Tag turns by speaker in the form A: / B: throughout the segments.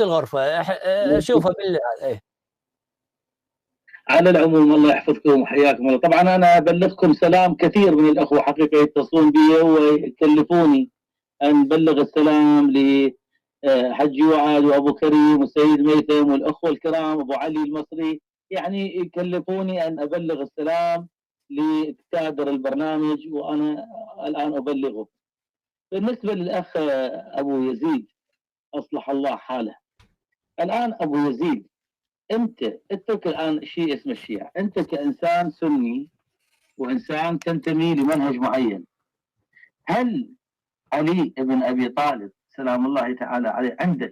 A: الغرفة شوفها بالله. إيه.
B: على العموم الله يحفظكم وحياكم الله. طبعا انا ابلغكم سلام كثير من الاخوه حقيقه يتصلون بي ويكلفوني ان بلغ السلام لحجي وعاد وابو كريم والسيد ميثم والاخوه الكرام ابو علي المصري، يعني يكلفوني ان ابلغ السلام لكادر البرنامج وانا الان ابلغه. بالنسبه للاخ ابو يزيد اصلح الله حاله، الان ابو يزيد انت اترك الان شيء اسمه الشيعة، انت كانسان سني وانسان تنتمي لمنهج معين، هل علي بن ابي طالب سلام الله تعالى عليه عندك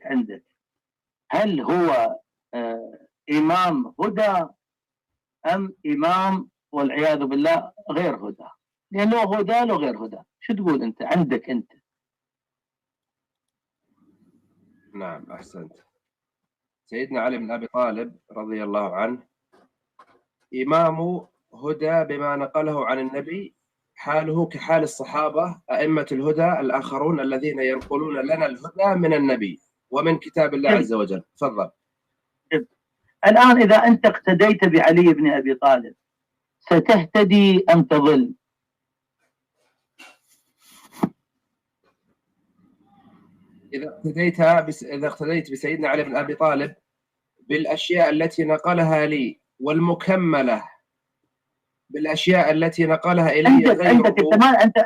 B: هل هو امام هدى ام امام والعياذ بالله غير هدى؟ لانه هدى لو غير هدى، شو تقول انت عندك انت؟
C: نعم احسنت. سيدنا علي بن ابي طالب رضي الله عنه امام هدى بما نقله عن النبي، حاله كحال الصحابه ائمه الهدى الاخرون الذين ينقلون لنا الهدى من النبي ومن كتاب الله عز وجل. تفضل.
B: الان اذا انت اقتديت بعلي بن ابي طالب ستهتدي ام تضل؟
C: إذا اقتديت بسيدنا علي بن أبي طالب بالأشياء التي نقلها لي والمكملة بالأشياء التي نقلها إلي غيره.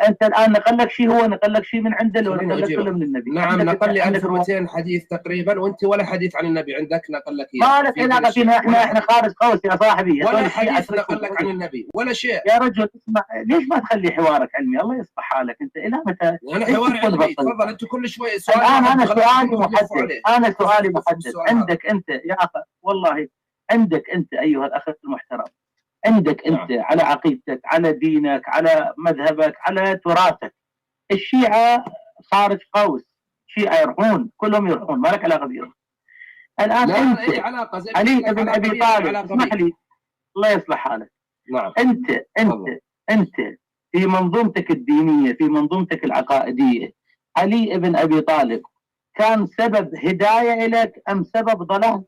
B: أنت الآن نقل لك شيء، هو نقل لك شيء من عنده ولا نقل لك كله من النبي؟
C: نعم نقل لي 1200 حديث تقريبا، وأنت ولا حديث عن النبي عندك نقل لك إياه.
B: ما لك علاقة فينا، احنا خارج قوس يا صاحبي.
C: ولا حديث نقل لك عن النبي ولا شيء.
B: يا رجل اسمع، ليش ما تخلي حوارك علمي؟ الله يصلح حالك. أنت إلى متى؟
C: أنا حواري علمي. تفضل. أنت كل شوي سؤال.
B: الآن أنا سؤالي محدد. عندك أنت يا أخي، والله عندك أنت أيها الأخ المحترم، عندك أنت على عقيدتك، على دينك، على مذهبك، على تراثك. الشيعة خارج قوس، شيعة يروحون كلهم يروحون، ما لك علاقة بيهم. الآن أنت علي بن أبي طالب، اسمح لي الله يصلح حالك.
C: نعم.
B: أنت في منظومتك الدينية، في منظومتك العقائدية، علي بن أبي طالب كان سبب هداية لك أم سبب ضلال؟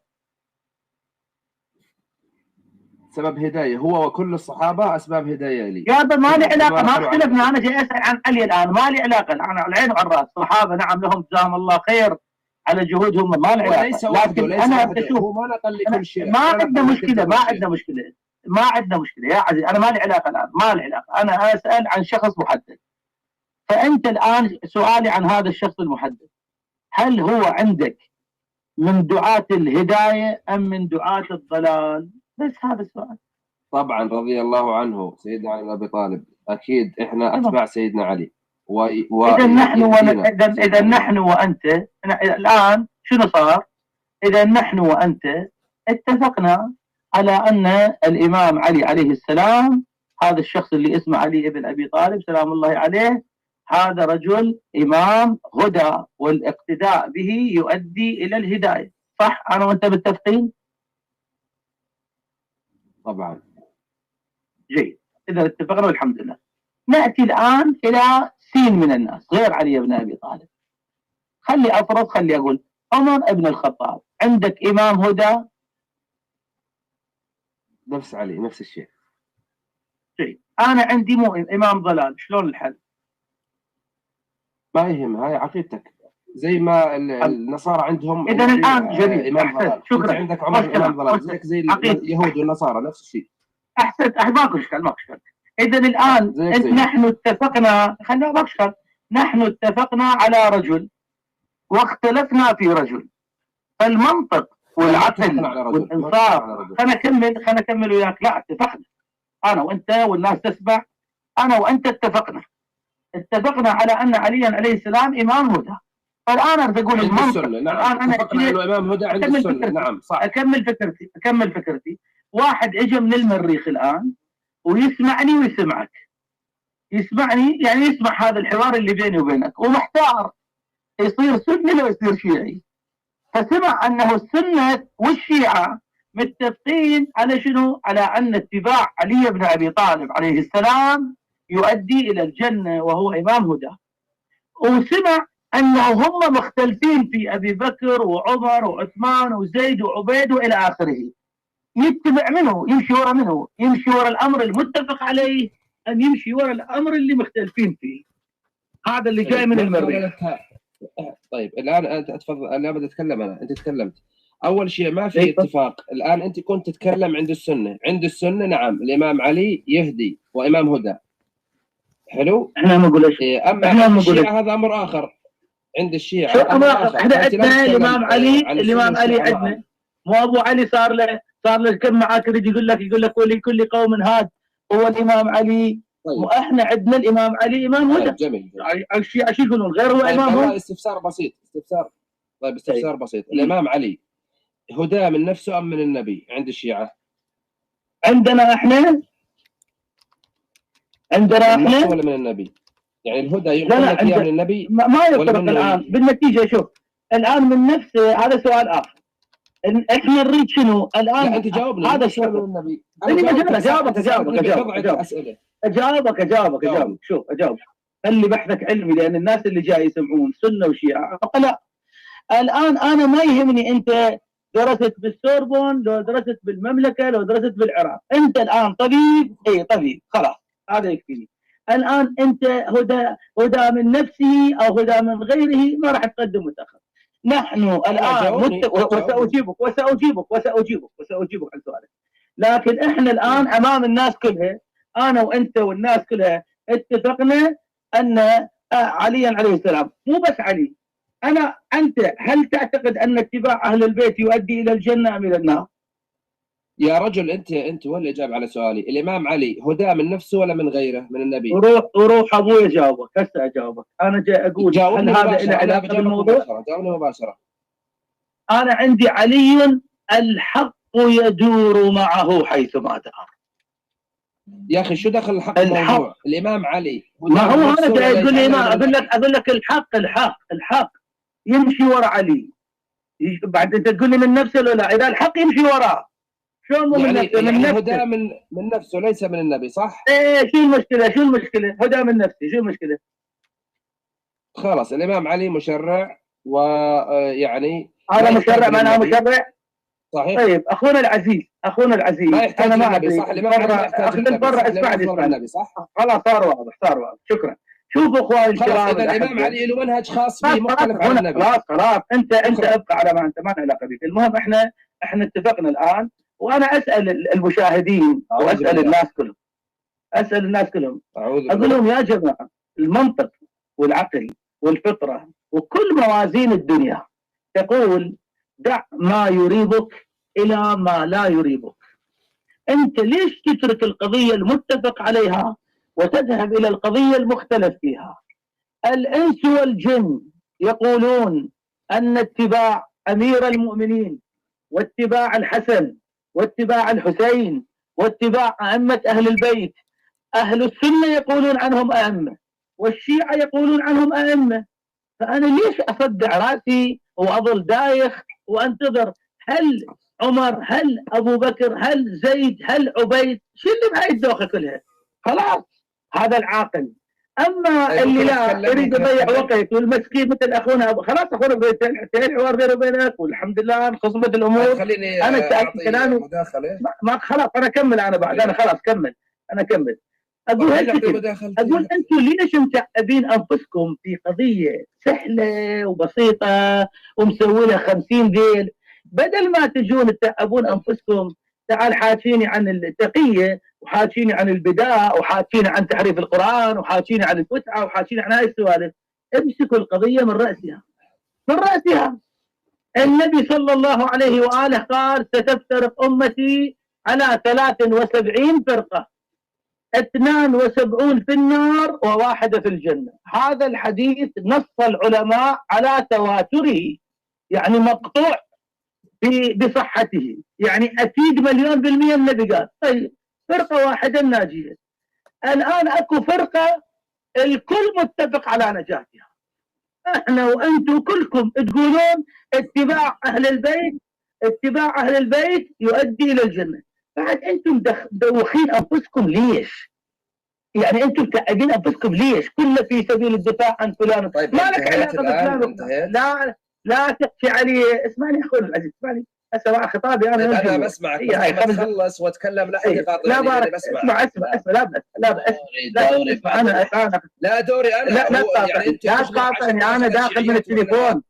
C: سبب هداية، هو وكل الصحابة أسباب هداية لي.
B: يا ما لي علاقة، ما اختلفنا. أنا جاي أسأل عن علي الآن، ما لي علاقة. أنا على العين وعلى الرأس، الصحابة نعم لهم جزاهم الله خير على جهودهم، ما لي علاقة. لكن أنا أشوف ما عندنا مشكلة يا عزيز. أنا ما لي علاقة الآن، ما لي علاقة. أنا أسأل عن شخص محدد. فأنت الآن سؤالي عن هذا الشخص المحدد، هل هو عندك من دعاة الهداية أم من دعاة الضلال؟ بس هذا السؤال.
C: طبعا رضي الله عنه سيدنا علي بن ابي طالب، اكيد احنا اتباع سيدنا علي.
B: اذا نحن وانت الان شنو صار؟ اذا نحن وانت اتفقنا على ان الامام علي عليه السلام، هذا الشخص اللي اسمه علي بن ابي طالب سلام الله عليه، هذا رجل امام هدى، والاقتداء به يؤدي الى الهدايه. صح؟ انا وانت متفقين؟
C: طبعا.
B: جيد، إذا اتفقنا والحمد لله. نأتي الآن إلى سين من الناس غير علي بن أبي طالب. خلي أقول عمر بن الخطاب، عندك إمام هدى؟
C: نفس علي، نفس الشيء.
B: جيد، أنا عندي مو إمام ضلال، شلون الحل؟
C: ما يهم، هاي عقيدتك. زي ما النصارى عندهم
B: إذا الآن جميل،
C: إمام ضلال. شكرا. أنت عندك عمر إمام ضلال، زيك زي اليهود والنصارى نفس الشيء.
B: أحسنت، ماكو إشكال. إذا الآن نحن اتفقنا، نحن اتفقنا على رجل واختلفنا في رجل، فالمنطق والعقل والإنصاف. خلنا أكمل وياك. لا، اتفقنا أنا وأنت والناس تسمع. أنا وأنت اتفقنا على أن عليا عليه السلام إمام هدى. فالآن أنا أقول المنطق.
C: نعم. الآن أنا اتفقنا إنه إمام هدى عند السنة. نعم صح.
B: أكمل فكرتي. واحد اجى من المريخ الآن ويسمعني ويسمعك، يسمعني يعني يسمع هذا الحوار اللي بيني وبينك، ومحتار يصير سني لو يصير شيعي. فسمع أنه السنة والشيعة متفقين على شنو؟ على أن اتباع علي بن أبي طالب عليه السلام يؤدي إلى الجنة وهو إمام هدى. وسمع أنه هم مختلفين في أبي بكر وعمر وعثمان وزيد وعبيد وإلى آخره. يتبع منه، يمشي وراء منه، يمشي وراء الأمر المتفق عليه أم يمشي وراء الأمر اللي مختلفين فيه. هذا اللي جاي من المريخ.
C: طيب الآن أنت تفضل، أنا بدي أتكلم، أنت تكلمت. أول شيء ما في اتفاق. الآن أنت كنت تتكلم عند السنة نعم الإمام علي يهدي وإمام هدى، حلو.
B: احنا ما نقول
C: أما عند الشيعة هذا أمر آخر. عند الشيعة
B: أمر آخر. احنا عندنا الإمام علي، الإمام علي عندنا مو أبو علي صار له كم معاكر يقول لك ولكل قوم هاد هو الإمام علي. طيب. واحنا عندنا الإمام علي إمام هدى.
C: جميل.
B: الشيعة شو يقولون غير هو إمام هدى؟
C: استفسار بسيط. استفسار بسيط. الإمام علي هدى من نفسه أم من النبي عند الشيعة؟
B: عندنا احنا
C: ولا من النبي؟ يعني الهدى ينقل لك اياه من النبي
B: ما يفرق الان بالنتيجه. شوف الان من نفسه، هذا سؤال اخر. احنا نريد شنو الان؟
C: لا انت جاوبني.
B: هذا شو من النبي؟ اجاوبك. شوف اجاوب. خلي بحثك علمي، لان الناس اللي جاي يسمعون سنه وشيعه لا. الان انا ما يهمني انت درست بالسوربون، لو درست بالمملكه، لو درست بالعراق. انت الان طبيب، طبيب، خلاص هذا يكفيني. الان انت هدى من نفسه او هدى من غيره ما راح تقدم وتاخر. نحن الان وساجيبك عن سؤالك. لكن احنا الان امام الناس كلها، انا وانت والناس كلها اتفقنا ان عليا عليه السلام، مو بس علي، انت هل تعتقد ان اتباع اهل البيت يؤدي الى الجنه ام الى النار؟
C: يا رجل انت هو اللي جاب على سؤالي. الامام علي هدى من نفسه ولا من غيره من النبي؟
B: روح ابوي اجاوبك، هسه اجاوبك. انا جاي اقول هل هذا له علاقه بالموضوع؟
C: جاوبني مباشره.
B: انا عندي علي الحق يدور معه حيثما دار.
C: يا اخي شو دخل الحق بالموضوع؟ الامام علي
B: ما هو انا جاي تقول لي ما اقول لك الحق يمشي ورا علي. بعد انت تقول لي من نفسه ولا لا؟ اذا الحق يمشي وراه شلون مو من نفسه؟
C: من نفسه. هدى من نفسه ليس من النبي، صح؟
B: شو المشكله؟ هدى من نفسه، شو المشكله؟
C: خلاص الامام علي مشرع، ويعني
B: انا مشرع معناه مشرع؟
C: صحيح.
B: طيب اخونا العزيز
C: ما يحتاج
B: انا ما
C: النبي، صح؟ الامام علي يحتاج
B: النبي، صح؟ خلاص صار واضح. شكرا. شوفوا اخواني الكرام،
C: اذا الامام علي له منهج خاص فيه مختلف عن النبي.
B: خلاص انت ابقى على ما انت، ما له علاقه بك. المهم احنا اتفقنا الان، وانا اسال المشاهدين واسال الناس كلهم اقول لهم يا جماعه، المنطق والعقل والفطره وكل موازين الدنيا تقول دع ما يريبك الى ما لا يريبك. انت ليش تترك القضيه المتفق عليها وتذهب الى القضيه المختلف فيها؟ الانس والجن يقولون ان اتباع امير المؤمنين واتباع الحسن واتباع الحسين واتباع ائمه اهل البيت، اهل السنه يقولون عنهم ائمه والشيعه يقولون عنهم ائمه. فانا ليش اصدع راسي واظل دايخ وانتظر هل عمر، هل ابو بكر، هل زيد، هل عبيد؟ شو اللي بهاي الدوخه كلها؟ خلاص هذا العاقل. اما اللي لا يريد يضيع وقت والمسكين مثل اخونا خلاص اخونا انتهى الحوار بيني وبينك والحمد لله انخصمت الامور.
C: خليني
B: انا سالت كلامي
C: مداخله.
B: ما خلاص انا اكمل. انا بعد انا خلاص كمل. انا اكمل. اقول انتم ليش متعبين انفسكم في قضيه سهله وبسيطه ومسوي لها 50 ذيل، بدل ما تجون تتعبون انفسكم. تعال حاكيني عن التقيه، وحاكيني عن البداء، وحاكيني عن تحريف القران، وحاكيني عن الفتعه، وحاكيني عن هاي السوالف. امسكوا القضيه من راسها. النبي صلى الله عليه واله قال ستفترق امتي على 73 فرقه، 72 في النار وواحده في الجنه. هذا الحديث نص العلماء على تواتره، يعني مقطوع بصحته، يعني اكيد 100% النبي قال. طيب فرقه واحده الناجيه. الان اكو فرقه الكل متفق على نجاتها، احنا وانتم كلكم تقولون اتباع اهل البيت يؤدي الى الجنه. بعد انتم دوخين انفسكم ليش؟ يعني انتم متعبين انفسكم ليش؟ كله في سبيل الدفاع عن فلان.
C: طيب
B: ما لك علاقه بفلان. لا تحكي عليه. اسمعني يا اخوي العزيز، اسمعني هسه خطابي
C: انا بسمعك بس تخلص واتكلم لا احد يقاطعني.
B: لا بارك. اسمع لا اسمع انا
C: لا دوري انا
B: لا يعني انت لا تقاطعني. انا داخل من التليفون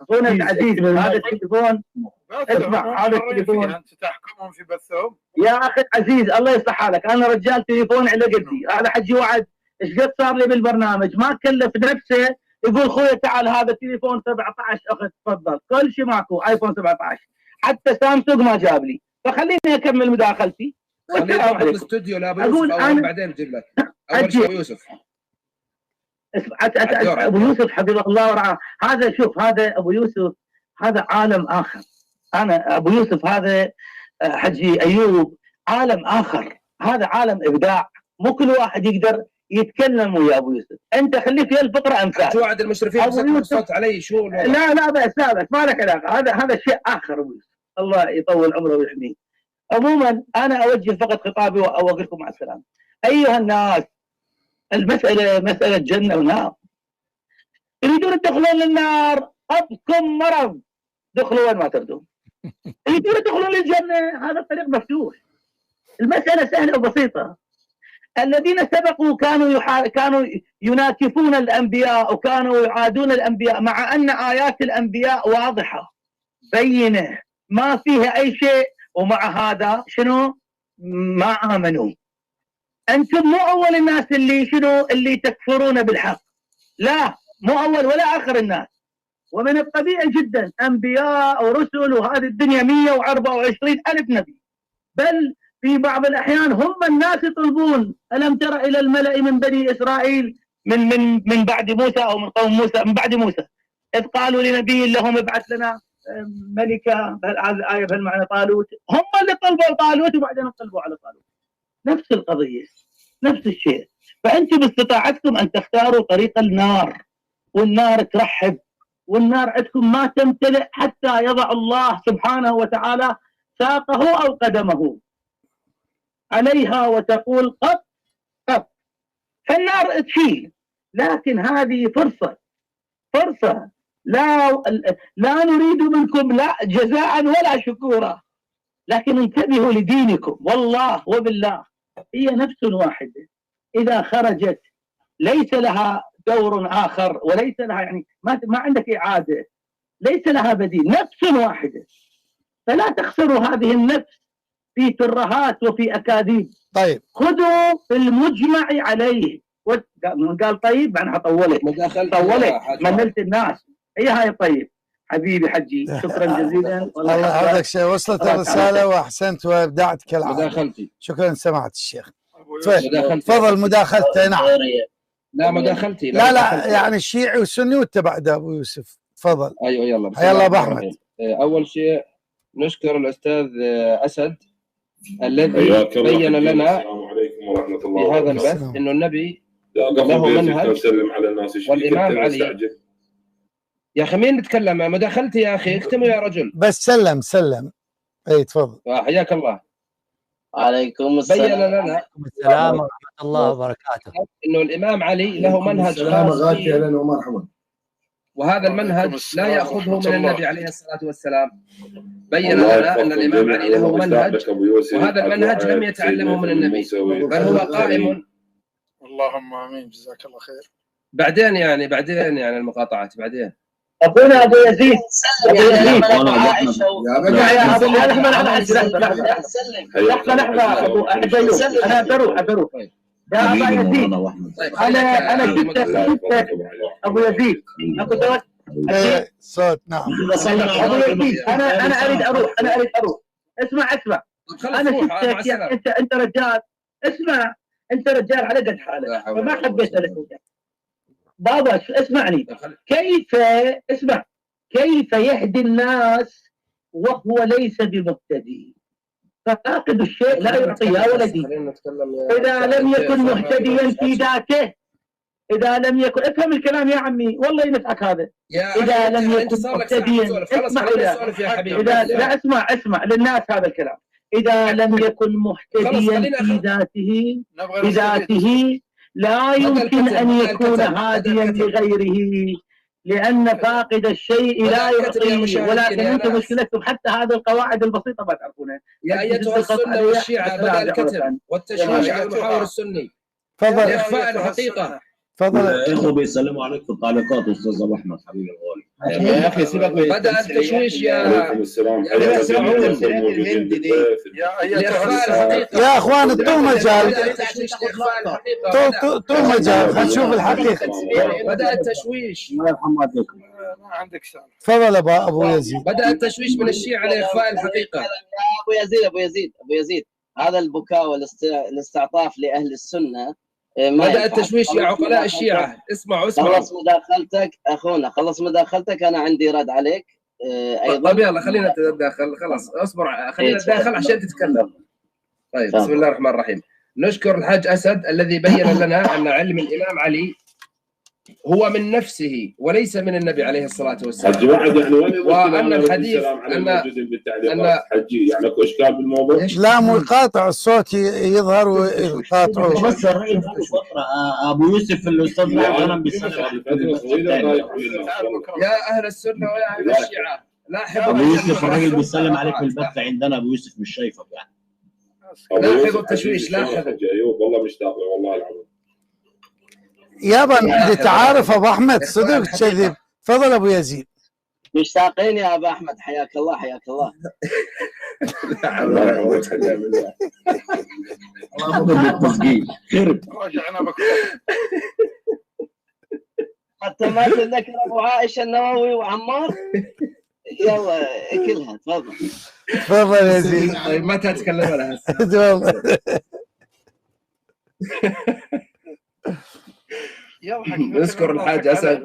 B: اخونا العزيز. هذا التليفون اسمع، هذا التليفون
D: انت تحكمهم في بثهم
B: يا اخي عزيز. الله يصلح حالك. انا رجال تليفون على قدي. هذا حجي وعد ايش قد صار لي بالبرنامج، ما كلف نفسه يقول خويا تعال هذا تليفون 17 اخذ تفضل. كل شيء ماكو ايفون 17. حتى سامسونج ما جاب لي. فخليني اكمل مداخلتي.
C: خليني اروح الاستوديو لابو يوسف أنا بعدين بجيب لك. اول شيء ابو يوسف.
B: ابو يوسف حفظه الله ورعاه. هذا شوف، هذا ابو يوسف هذا عالم اخر. انا ابو يوسف هذا حجي ايوب عالم اخر. هذا عالم ابداع. مو كل واحد يقدر يتكلم ويا ابو يوسف. انت خليك في الفقره امثال.
C: شو وعد المشرفين مسكوا الصوت علي شو
B: لا بس ما لك علاقه. هذا شيء اخر ابو يوسف. الله يطول عمره ويحميه. عموما انا اوجه فقط خطابي واقول لكم مع السلامه. ايها الناس، المساله مساله جنه ونار. تريدون تدخلون للنار ابكم مرض، دخلوا وين ما تردون. تريدون تدخلون للجنه هذا الطريق مفتوح. المساله سهله وبسيطه. الذين سبقوا كانوا يناكفون الانبياء وكانوا يعادون الانبياء، مع ان ايات الانبياء واضحه بينه ما فيها اي شيء، ومع هذا شنو؟ ما امنوا. انتم مو اول الناس اللي تكفرون بالحق. لا، مو اول ولا اخر الناس. ومن الطبيعي جدا انبياء ورسل وهذه الدنيا 124,000 نبي. بل في بعض الأحيان هم الناس يطلبون. ألم تر إلى الملأ من بني إسرائيل من بعد موسى أو من قوم موسى من بعد موسى إذ قالوا لنبي لهم ابعث لنا ملكا. هذه الآية بهالمعنى طالوت. هم اللي طلبوا طالوت وبعدين طلبوا على طالوت. نفس القضية نفس الشيء. فأنتم باستطاعتكم أن تختاروا طريق النار، والنار ترحب، والنار عندكم ما تمتلئ حتى يضع الله سبحانه وتعالى ساقه أو قدمه عليها وتقول قط قط. فالنار تشيل. لكن هذه فرصة لا نريد منكم لا جزاء ولا شكورا، لكن انتبهوا لدينكم. والله وبالله هي نفس واحدة إذا خرجت ليس لها دور آخر، وليس لها يعني ما عندك إعادة، ليس لها بديل. نفس واحدة. فلا تخسروا هذه النفس في ترهات وفي أكاذيب.
E: طيب
B: خذوا المجمع عليه. قال طيب معناها طولت مللت الناس. هي هاي طيب حبيبي حجي. شكرا جزيلا.
E: الله يعطيك شيء. وصلت الرسالة واحسنت وابدعت كالعادة.
C: مداخلتي.
E: شكرا سمعت الشيخ. تفضل مداخلته. نعم
C: لا مداخلتي.
E: لا يعني الشيعي والسني وانت بعد ابو يوسف. تفضل.
C: ايوه يلا.
E: يلا ابو احمد.
C: اول شيء نشكر الاستاذ اسد الذي بين لنا في هذا البث انه النبي له منهج والامام علي. يا اخي مين نتكلم؟ مداخلتي يا اخي اكتموا يا رجل.
E: بس سلم. اي تفضل.
C: حياك الله.
F: عليكم السلام.
C: بين لنا
A: السلام ورحمه الله وبركاته
C: انه الامام علي له منهج خاص به، وهذا المنهج لا ياخذه من النبي عليه الصلاه والسلام. بين لنا ان الامام علي له منهج، وهذا المنهج لم يتعلمه من النبي، بل هو قائم.
D: اللهم امين. جزاك الله خير.
C: بعدين يعني المقاطعات بعدين.
B: أبونا أبو يزيد.
F: يا
B: أنا بروح. يا أبو يزيد أنا جبت أبو يزيد.
E: صوت. نعم
B: أبو يزيد أنا أريد أروح. اسمع أنا شفتك. أنت رجال. اسمع أنت رجال على قد حالك، فما حبيت أسألك بابا. اسمعني. كيف يهدي الناس وهو ليس بمهتدي؟ ففاقد الشيء لا يعطي يا ولدي. إذا لم يكن مهتديا في ذاته، إذا لم يكن افهم الكلام يا عمي والله ينفعك هذا.
C: إذا
B: لم يكن مهتديا اسمع. لا اسمع للناس هذا الكلام. إذا لم يكن مهتديا في ذاته لا يمكن أن يكون هاديا لغيره، لأن فاقد الشيء لا يعطي. ولكن أنتم مشكلتكم حتى هذه القواعد البسيطة ما تعرفونها.
C: يا أيتها السنة والشيعة بدأ الكتب والتشويش على المحاور السني.
E: تفضل.
C: لإخفاء الحقيقة.
E: تفضل.
G: الاخوه بيسلموا عليكم تعليقات استاذ ابو احمد حبيبي الغالي.
C: يا اخي سيبك من بدأ التشويش يا
H: عليكم السلام.
E: يا اخوان اعطوه مجال، اعطوه مجال خلينا نشوف الحقيقه.
C: بدأ التشويش.
H: الله يرحم والديكم.
D: ما عندك سالفه.
E: تفضل ابو يزيد.
C: بدأ التشويش من الشيعة لإخفاء الحقيقة.
F: ابو يزيد هذا البكاء والاستعطاف لاهل السنه
C: بدأ التشويش يا عقلاء الشيعة. اسمعوا
F: خلص مداخلتك اخونا، خلص مداخلتك، انا عندي رد عليك ايضا.
C: طيب يلا خلينا نتداخل، خلاص اصبر خلينا نتداخل عشان تتكلم. طيب بسم الله الرحمن الرحيم. نشكر الحاج أسد الذي بين لنا أن علم الإمام علي هو من نفسه وليس من النبي عليه الصلاة والسلام. وأن الحديث أن
H: حجي يعني اكو اشكال بالموضوع.
E: لا مو يقاطع الصوت يظهر ويقاطعه.
G: بس الرأي ابو يوسف الاستاذ العالم بيسلم.
C: يا أهل السنة ويا أهل الشيعة لاحظوا
G: ابو يوسف الراجل بيسلم عليك بالبث عندنا. ابو يوسف مش شايفك يعني.
C: لاحظوا التشويش. لاحظوا
H: ايوب والله مشتاق له والله العظيم.
E: يابا انت عارف ابو احمد صدق كذب. تفضل ابو يزيد.
F: مشتاقين يا ابو احمد، حياك الله حياك الله.
H: الله يعوضك بالله.
G: الله ياخذ بالتسجيل خرب.
D: راجعنا بكره.
F: حتى ما تذكر ابو عائشه النووي وعمار. يلا كلها تفضل.
E: تفضل يا يزيد.
C: طيب متى تكلمنا هسه؟
E: تفضل.
C: نذكر الحاج أسد.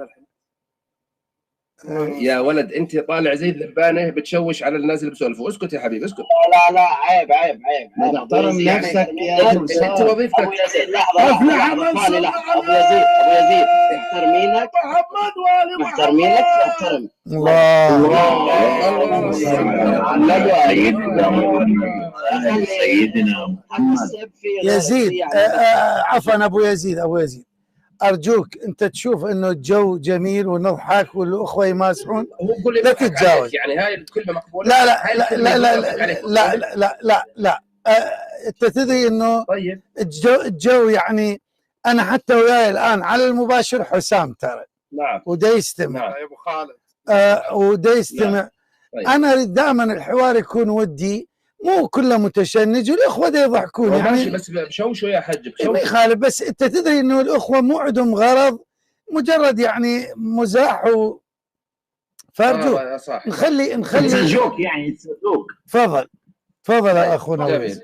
C: يا ولد انت طالع زي الذبانه بتشوش على الناس اللي بيسولفوا. اسكت يا حبيبي اسكت.
F: لا عيب
G: احترم نفسك يا
C: انت وظيفتك.
F: ابو يزيد لحظه ابو يزيد محترمينك احترم.
G: سيدنا محمد.
E: يزيد عفوا ابو يزيد ارجوك انت تشوف انه الجو جميل ونضحك والاخوه يمازحون لا تتجاوز.
C: يعني هاي الكلمه مقبوله.
E: لا انت تدري انه
C: طيب
E: الجو يعني انا حتى وياي الان على المباشر حسام ترى.
C: نعم.
E: ودا يستمع.
D: يا ابو خالد.
E: ودا يستمع.
C: طيب.
E: انا اريد دائما الحوار يكون ودي، مو كله متشنج والاخوه دا يضحكون يعني.
C: ماشي بس بشوشوا يا حج
E: ما يخالف، بس انت تدري انه الاخوه مو عندهم غرض، مجرد يعني مزاح فارجوك نخلي
G: جوك يعني جوك.
E: تفضل يا اخونا.
C: جميل.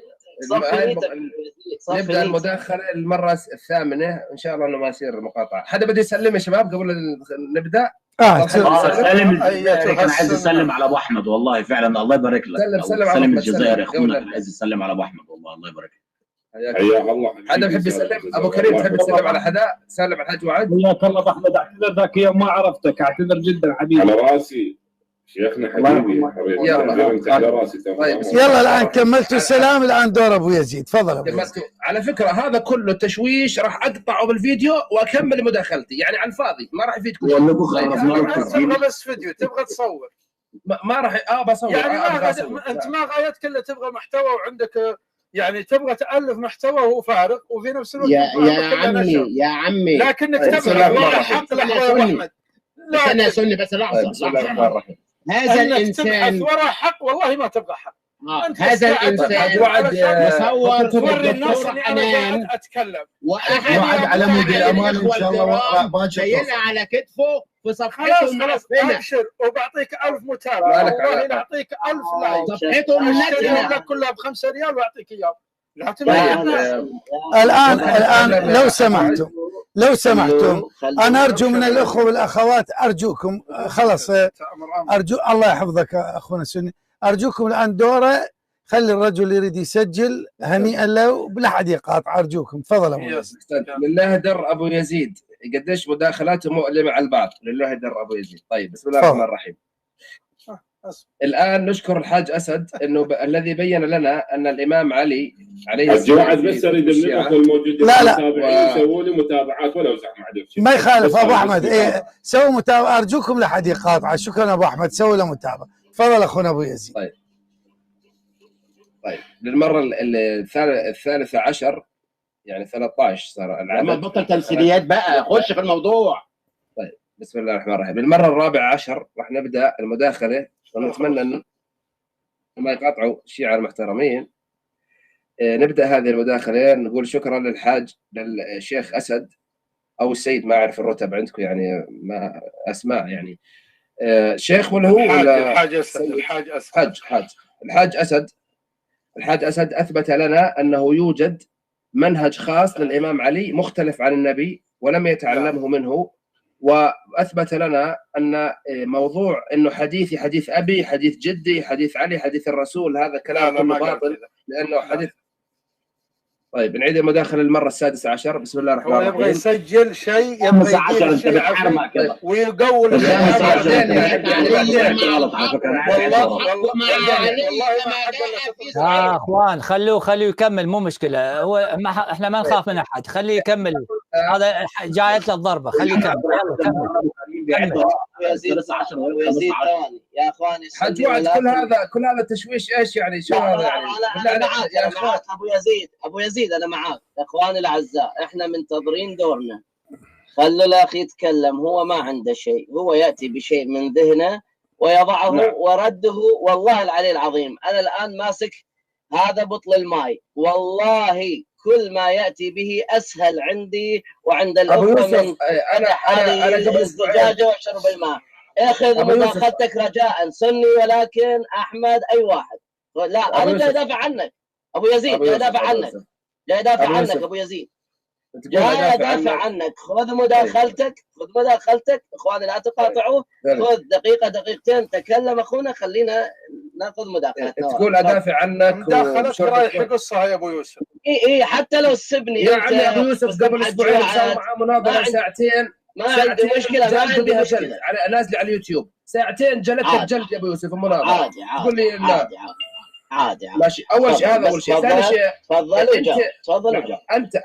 C: نبدا المداخله المره الثامنه ان شاء الله انه ما يصير مقاطعه. حدا بده يسلم يا شباب قبل نبدا؟
G: سلم. انا عايز اسلم على ابو احمد والله فعلا الله يبارك لك. سلم الجزائر اخونا عايز اسلم على ابو احمد والله الله يبارك لك.
H: حياك الله.
C: حدا بحب يسلم؟ ابو كريم تحب تسلم على حدا؟ سلم على الحاج وعد.
I: حياك الله ابو احمد. اعتذر ذاك يوم ما عرفتك، اعتذر جدا حبيبي.
H: على راسي شيخنا حبيبي.
E: يلا الان كملتوا السلام. الان دور ابو يزيد. تفضل ابو يزيد.
C: على فكره هذا كله تشويش راح اقطعه بالفيديو واكمل مداخلتي يعني على الفاضي ما راح يفيدكم شيء.
D: تبغى بس فيديو تبغى تصور
C: ما راح بصور يعني
D: انت ما غايتك الا تبغى محتوى وعندك يعني تبغى تألف محتوى وهو فارغ وفي نفس الوقت
J: يا عمي
D: لكنك تبغى حق لحظه احمد.
J: لا انا سني بس لحظه. هذا الانسان
D: وراء حق والله ما تبغى حق.
J: هذا الانسان يصور
D: توري الناس اني انا اتكلم
E: واحد على مود الامان ان شاء الله
J: شايلها على كتفه في صفحته
D: المعفنه. ابشر وبعطيك 1000 متابع والله نعطيك 1000 لايك.
J: صفحته منتنه
D: كلها ب5 ريال واعطيك اياه.
E: الان لو سمحتم انا ارجو من الاخوه والاخوات ارجوكم خلص ارجو الله يحفظك اخونا السني. ارجوكم الان دوره خلي الرجل يريد يسجل هنيئا له ولا حد يقاطع. ارجوكم تفضل ابو يزيد.
C: لله در ابو يزيد قديش مداخلاته مؤلمه على البعض. لله در ابو يزيد. طيب بسم الله الرحمن الرحيم. الان نشكر الحاج اسد انه الذي بين لنا ان الامام علي عليه السلام
H: الجواعد بس اريد من الاخوه الموجودين المتابعين يسووا لي متابعات ولو معلش
E: ما يخالف ابو احمد. سووا متابعه، ارجوكم لا حد يقاطع. شكرا ابو احمد، سووا له متابعه. تفضل اخونا ابو يزيد.
C: طيب للمره الثالثه عشر يعني 13 صار العدد.
J: لما تبطل تمثيليات بقى، خش في الموضوع.
C: طيب بسم الله الرحمن الرحيم. المره الرابعه عشر راح نبدا المداخله، ونتمنى ان ما يقاطعوا الشيعة المحترمين. نبدا هذه المداخله. نقول شكرا للشيخ اسد او السيد، ما اعرف الرتب عندكم يعني، ما اسماء يعني. شيخ ولا هو
D: الحاج اسد؟
C: الحاج اسد اثبت لنا انه يوجد منهج خاص للامام علي مختلف عن النبي ولم يتعلمه منه، واثبت لنا ان موضوع انه حديثي حديث ابي، حديث جدي، حديث علي، حديث الرسول، هذا كلام كله باطل لانه حديث. طيب نعيد المداخله للمره السادسه عشر. بسم الله الرحمن الرحيم.
D: يبغى يسجل شيء، يبغى يدير الشيء ويقول
A: يا اخوان خلوه يكمل، مو مشكله. هو احنا ما نخاف من احد، خليه يكمل. هذا جايت له الضربه، خليه يكمل. يلا كمل.
F: يزيد يا اخواني.
C: حج وعد كل هذا التشويش ايش يعني؟ شو هذا يعني؟
F: انا معك ابو يزيد انا معك. اخواني الاعزاء، احنا منتظرين دورنا. خلوا الاخ يتكلم، هو ما عنده شيء، هو ياتي بشيء من ذهنه ويضعه ورده. والله العلي العظيم انا الان ماسك هذا بطل الماء، والله كل ما ياتي به اسهل عندي وعند الاخوه من انا الزجاجه واشرب الماء. اخذ مداخلتك رجاء، سني ولكن احمد اي واحد. لا انا جاي ادافع عنك ابو يزيد، جاي ادافع عنك، جاي ادافع عنك ابو يزيد، جاي ادافع عنك. خذ مداخلتك، اخواني لا تقاطعوا. خذ دقيقه دقيقتين تكلم اخونا، خلينا ناخذ مداخلتنا.
C: تقول ادافع عنك
D: مداخلتك رايح قصه يا ابو يوسف.
F: اي حتى لو سبني
C: يا عمي ابو يوسف قبل اسبوعين صار معاه مناظره ساعتين،
F: ما عندي مشكله، ما عندي مشكله.
C: نازله على اليوتيوب ساعتين، جلدتك جلد يا ابو يوسف المناظره.
F: عادي
C: تقول لي
F: عادي
C: ماشي. اول شيء هذا اول شيء. ثاني شيء
F: تفضل.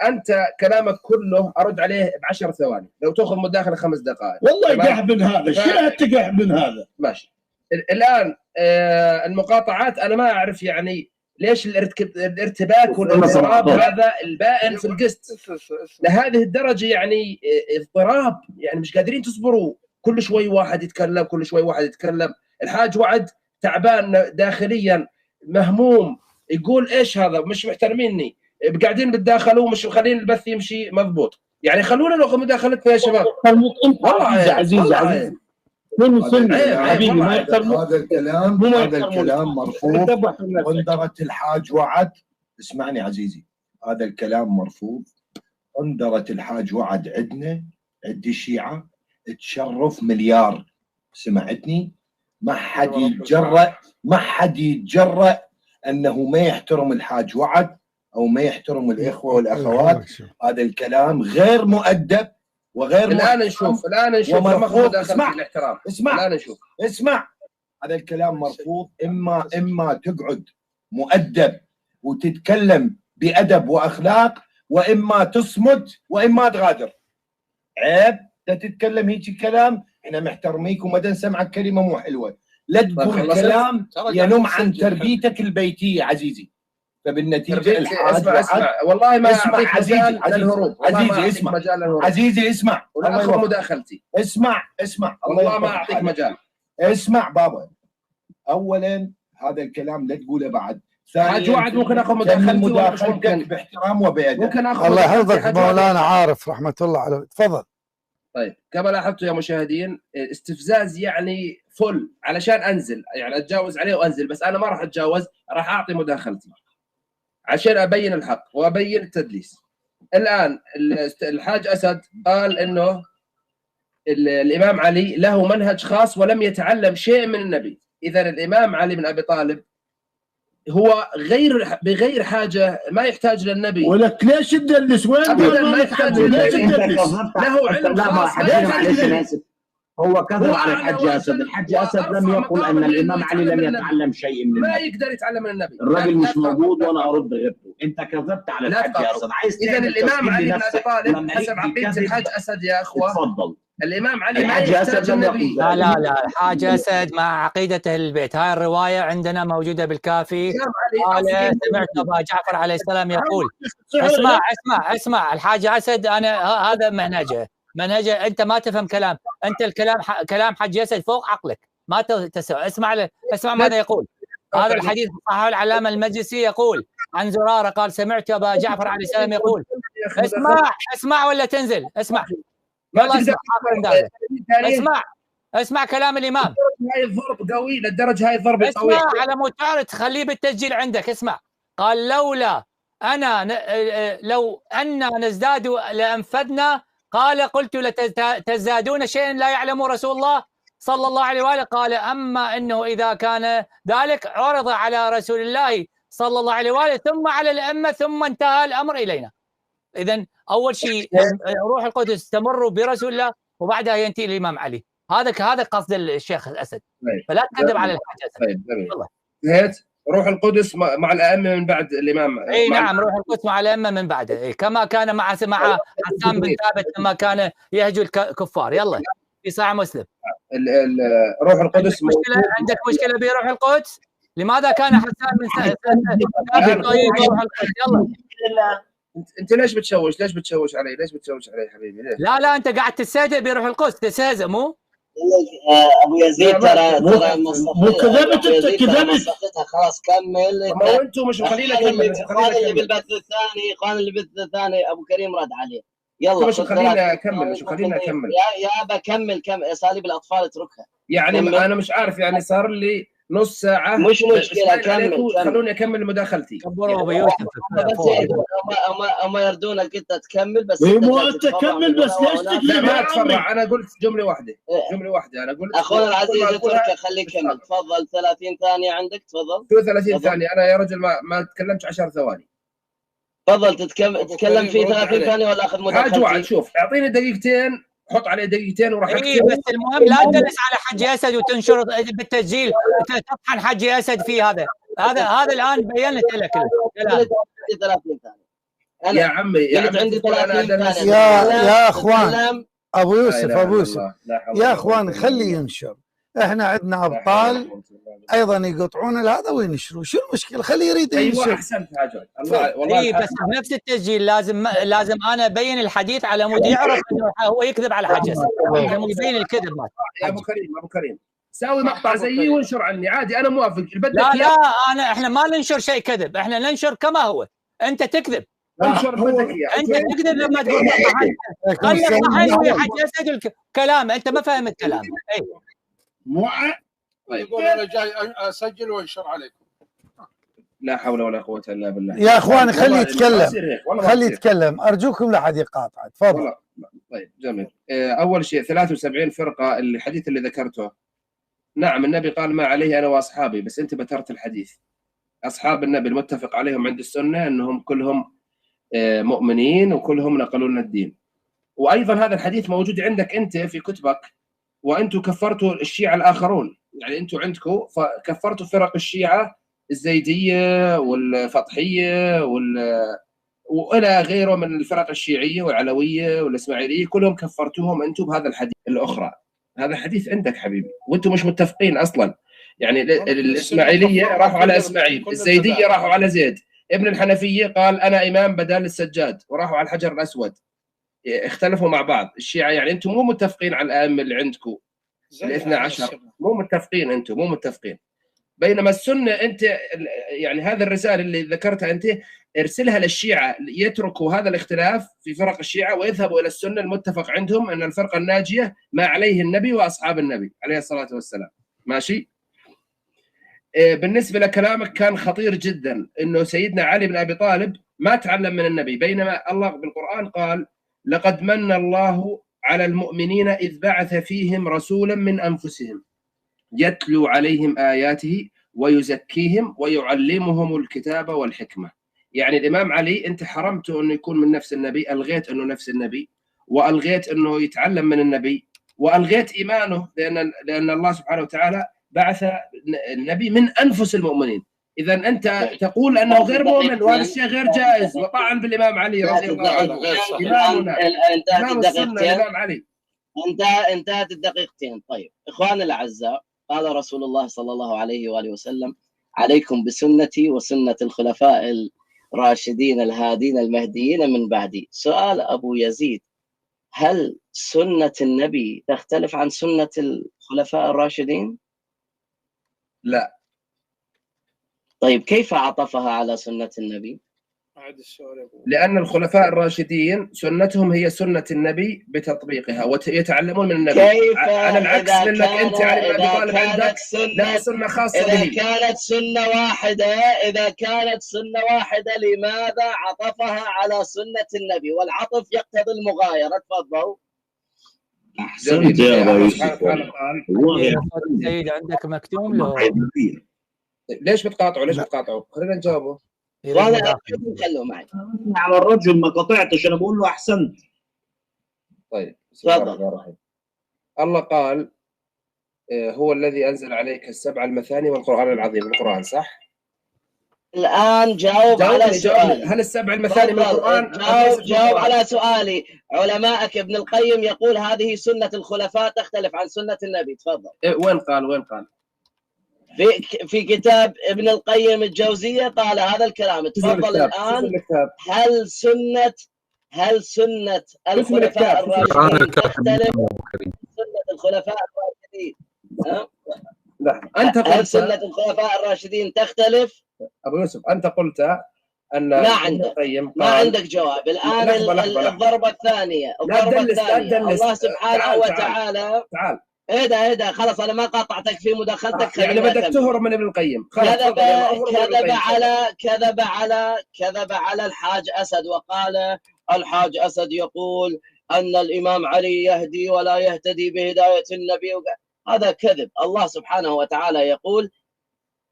C: انت كلامك كله ارد عليه ب10 ثواني، لو تاخذ مداخله 5 دقائق.
J: والله يقح من هذا، شو تقح من هذا؟
C: ماشي. الان المقاطعات انا ما اعرف يعني ليش الارتباك والاضطراب هذا البائن في القسط لهذه الدرجه، يعني اضطراب، يعني مش قادرين تصبروا. كل شوي واحد يتكلم، الحاج وعد تعبان داخليا، مهموم، يقول ايش هذا، مش محترميني، قاعدين بتداخلوا، مش مخلين البث يمشي مضبوط. يعني خلونا ناخذ مداخلتنا يا شباب.
J: والله عزيزي من السنه حبيبي ما يحترموا
K: هذا الكلام مرفوض. انذرة الحاج وعد، اسمعني عزيزي، هذا الكلام مرفوض. انذرة الحاج وعد عندنا عند الشيعة تشرف مليار. سمعتني؟ ما حد يتجرأ انه ما يحترم الحاج وعد او ما يحترم الاخوه والاخوات. هذا الكلام غير مؤدب وغير
C: الان نشوف
K: ومرفوض. اسمع هذا الكلام مرفوض. اما تقعد مؤدب وتتكلم بادب واخلاق، واما تصمت، واما تغادر. عيب تتكلم هيك كلام، احنا محترميك وما نسمعك كلمه مو حلوه. لا تقول كلام ينم عن تربيتك البيتيه عزيزي. فبالنتيجه
C: اسمع والله ما اعطيك مجال للهروب.
K: عزيزي اسمع
C: ولا اخذ مداخلتي.
K: اسمع
C: والله ما اعطيك مجال.
K: اسمع بابا، اولا هذا الكلام لا تقوله بعد.
C: حاج وعد ممكن اخذ مداخلتك
K: باحترام وبادب.
C: ممكن اخذ.
E: الله يحفظك مولانا عارف رحمه الله عليه. تفضل.
C: طيب كما لاحظتوا يا مشاهدين، استفزاز يعني فل علشان انزل، يعني اتجاوز عليه وانزل، بس انا ما راح اتجاوز، راح اعطي مداخلتي عشان ابين الحق وابين التدليس. الان الحاج اسد قال انه الامام علي له منهج خاص ولم يتعلم شيء من النبي. اذا الامام علي بن ابي طالب هو بغير حاجه، ما يحتاج للنبي.
J: ولك ليش تدلس؟ وين
C: ما يحتاج للنبي، له علم خاص.
G: هو كذب على الحج اسد، الحج اسد لم يقل ان الامام علي لم يتعلم شيء من النبي.
C: ما يقدر يتعلم من النبي.
G: الراجل مش موجود وانا ارد غيبته. انت كذبت على الحج اسد. عايز
C: اذا الامام علي بن ابي طالب حسب عقيده الحاج اسد يا اخوه.
G: اتفضل.
C: الامام علي ما يحتاج النبي.
A: لا الحاج اسد مع عقيده اهل البيت. هاي الروايه عندنا موجوده بالكافي. قال سمعت ابا جعفر عليه السلام يقول. اسمع الحاج اسد، انا هذا منهجه انت ما تفهم كلام. انت الكلام كلام حاج اسد فوق عقلك، ما تسمع. اسمع ماذا يقول. هذا الحديث صححه العلامه المجلسي، يقول عن زراره قال سمعت ابا جعفر عليه السلام يقول. اسمع ولا تنزل. اسمع يلا اسمع كلام الامام.
C: هاي الضرب قوي للدرجه، هاي الضرب
A: قوي. اسمع على مود تعرض تخليه بالتسجيل عندك. اسمع قال لو أننا نزداد لأنفذنا. قال قلت لتزدادون شيئا لا يعلمه رسول الله صلى الله عليه وآله. قال أما أنه إذا كان ذلك عرض على رسول الله صلى الله عليه وآله ثم على الأمة ثم انتهى الأمر إلينا. إذن أول شيء روح القدس تمر برسول الله وبعدها ينتهي الإمام علي. هذا قصد الشيخ أسد، فلا تكذب على الحاج أسد.
C: والله روح القدس مع الأئمة من بعد الإمام.
A: اي نعم، روح القدس مع الأئمة من بعده، كما كان مع حسان بن ثابت لما كان يهجو الكفار. يلا في صحيح مسلم.
C: روح القدس
A: عندك مشكلة بروح القدس؟ لماذا كان حسان بن ثابت روح القدس؟ يلا
C: انت ليش بتشوش علي؟ حبيبي ليش؟
A: لا انت قاعد تستهزئ بروح القدس، تستهزئ مو؟
F: ابو يزيد ترى
J: مو كذبت
F: خلاص كمل.
C: ما هو انتم مش مخلينا نكمل.
F: اخوان اللي بالبث الثاني ابو كريم رد عليه. يلا
C: مش مخلينا اكمل.
F: يا كمل اساليب الاطفال اتركها.
C: يعني انا مش عارف، يعني صار لي نص ساعة.
F: مش مشكلة كمل.
C: خلوني أكمل مداخلتي.
F: هم يردونك أنت تكمل بس.
J: مو أنت كمل بس ليش تكذب؟
C: ما أتفرع، أنا قلت جملة واحدة. أنا قلت
F: أخونا العزيز اتركه خليك كمل. تفضل 30 ثانية عندك. تفضل.
C: شو 30 ثانية؟ أنا يا رجل ما تكلمت 10 ثواني.
F: تفضل تتكلم في 30 ثانية ولا أخذ مداخلتي؟
C: حاج وعد شوف أعطيني دقيقتين، حط عليه دقيقتين وراح
A: اكتب. بس المهم لا تدلس على حج اسد وتنشر بالتسجيل تطحن حج اسد في هذا الان بينت لك
F: 30 ثانية.
C: يا عمي
F: عندي 30 ثانية.
E: يا اخوان ابو يوسف يا اخوان خليه ينشر. احنا عندنا ابطال ايضا يقطعون هذا وينشروا. شو المشكله؟ خليه يريد ينشر.
C: ايوه احسنت حاجه
A: والله. بس بنفس التسجيل لازم انا ابين الحديث على مود يعرف انه هو يكذب على حج اسد، يبين الكذب.
C: يا ابو كريم ساوي مقطع زيي وانشر عني عادي، انا موافق.
A: لا احنا ما ننشر شيء كذب، احنا ننشر كما هو. انت تكذب.
C: انت
A: تكذب لما تقول خلي الصحيح حج اسد الكلام. انت ما فاهم الكلام.
D: يقول انا جاي اسجل وانشر عليكم.
C: لا حول ولا قوه الا بالله.
E: يا اخوان خليه يتكلم ارجوكم لا حد يقاطع. تفضل.
C: طيب جميل. اول شيء 73 فرقه. الحديث اللي ذكرته، نعم النبي قال ما عليه انا واصحابي، بس انت بترت الحديث. اصحاب النبي المتفق عليهم عند السنه انهم كلهم مؤمنين وكلهم نقلوا لنا الدين. وايضا هذا الحديث موجود عندك انت في كتبك، وانتم كفرتوا الشيعة الاخرون. يعني انتم عندكم كفرتوا فرق الشيعة الزيدية والفطحية والى غيره من الفرق الشيعية والعلوية والاسماعيلية، كلهم كفرتوهم انتم بهذا الحديث. الاخرى هذا الحديث عندك حبيبي وانتم مش متفقين اصلا. يعني الاسماعيلية راحوا على اسماعيل، الزيدية راحوا على زيد، ابن الحنفية قال انا امام بدال السجاد وراحوا على الحجر الاسود. اختلفوا مع بعض الشيعة. يعني انتم مو متفقين على الائمه اللي عندكم الاثنى عشر، مو متفقين. انتم مو متفقين. بينما السنه انت يعني هذا الرساله اللي ذكرتها انت ارسلها للشيعة يتركوا هذا الاختلاف في فرق الشيعة ويذهبوا الى السنه المتفق عندهم ان الفرقه الناجيه ما عليه النبي واصحاب النبي عليه الصلاه والسلام. ماشي. بالنسبه لكلامك كان خطير جدا انه سيدنا علي بن ابي طالب ما تعلم من النبي، بينما الله بالقران قال لقد من الله على المؤمنين إذ بعث فيهم رسولا من أنفسهم يتلو عليهم آياته ويزكيهم ويعلمهم الكتاب والحكمة. يعني الإمام علي أنت حرمته أنه يكون من نفس النبي، ألغيت أنه نفس النبي وألغيت أنه يتعلم من النبي. والغيت ايمانه لان الله سبحانه وتعالى بعث النبي من انفس المؤمنين. اذا انت تقول انه غير مؤمن، وهذا الشيء غير جائز، وطعن بالامام علي رضي الله عنه. امامنا امام السنه الامام علي.
F: انتهت الدقيقتين. طيب اخواني الاعزاء، قال رسول الله صلى الله عليه واله وسلم: عليكم بسنتي وسنه الخلفاء الراشدين الهادين المهديين من بعدي. سؤال ابو يزيد: هل سنه النبي تختلف عن سنه الخلفاء الراشدين؟
C: لا.
F: طيب كيف عطفها على سنه النبي؟
C: لأن الخلفاء الراشدين سنتهم هي سنة النبي بتطبيقها ويتعلمون من النبي، على العكس منك أنت علي بن أبي طالب عندك لا سنة خاصة به.
F: إذا كانت سنة واحدة لماذا عطفها على سنة النبي؟ والعطف يقتضي المغايرة. تفضل.
G: أحسنت يا أبو يوسف.
A: سيد عندك مكتوم له.
C: ليش بتقاطعوا؟ ليش بتقاطعوا؟ خلينا نجاوبه.
F: وانا خلوه معي
G: على الرجل ما قطعتش، انا بقول له احسنت.
C: طيب بسم الله الرحمن الرحيم. الله قال: هو الذي انزل عليك السبع المثاني والقران العظيم. القران صح؟
F: الان جاوب على سؤالي.
C: هل السبع المثاني من القران؟
F: جاوب على سؤالي. علماءك ابن القيم يقول هذه سنه الخلفاء تختلف عن سنه النبي. تفضل.
C: وين قال؟
F: في كتاب ابن القيم الجوزية قال هذا الكلام. تفضل الآن. هل سنة الخلفاء الراشدين تختلف سنة الخلفاء الراشدين؟ هل سنة الخلفاء الراشدين تختلف؟
C: أبو يوسف أنت قلت أن
F: ما عندك جواب. الآن الضربة الثانية الله سبحانه وتعالى.
C: تعال
F: اهدى خلاص، انا ما قاطعتك في مداخلتك.
C: يعني بدك تهرب من ابن القيم.
F: كذب على الحاج اسد، وقال الحاج اسد يقول ان الامام علي يهدي ولا يهتدي بهدايه النبي. هذا كذب. الله سبحانه وتعالى يقول: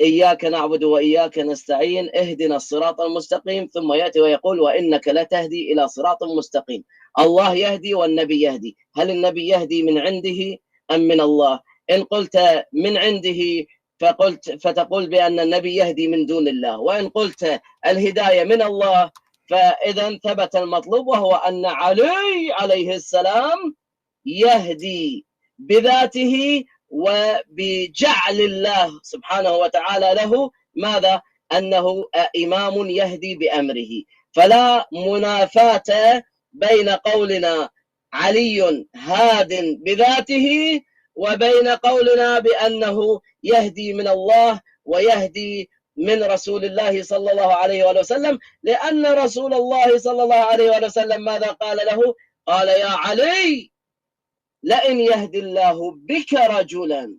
F: اياك نعبد واياك نستعين اهدنا الصراط المستقيم، ثم ياتي ويقول: وانك لتهدي الى صراط مستقيم. الله يهدي والنبي يهدي. هل النبي يهدي من عنده أم من الله؟ إن قلت من عنده فتقول بأن النبي يهدي من دون الله، وإن قلت الهداية من الله فإذا ثبت المطلوب، وهو أن علي عليه السلام يهدي بذاته وبجعل الله سبحانه وتعالى له ماذا؟ أنه إمام يهدي بأمره. فلا منافاة بين قولنا علي هاد بذاته وبين قولنا بأنه يهدي من الله ويهدي من رسول الله صلى الله عليه وسلم، لأن رسول الله صلى الله عليه وسلم ماذا قال له؟ قال: يا علي لئن يهدي الله بك رجلا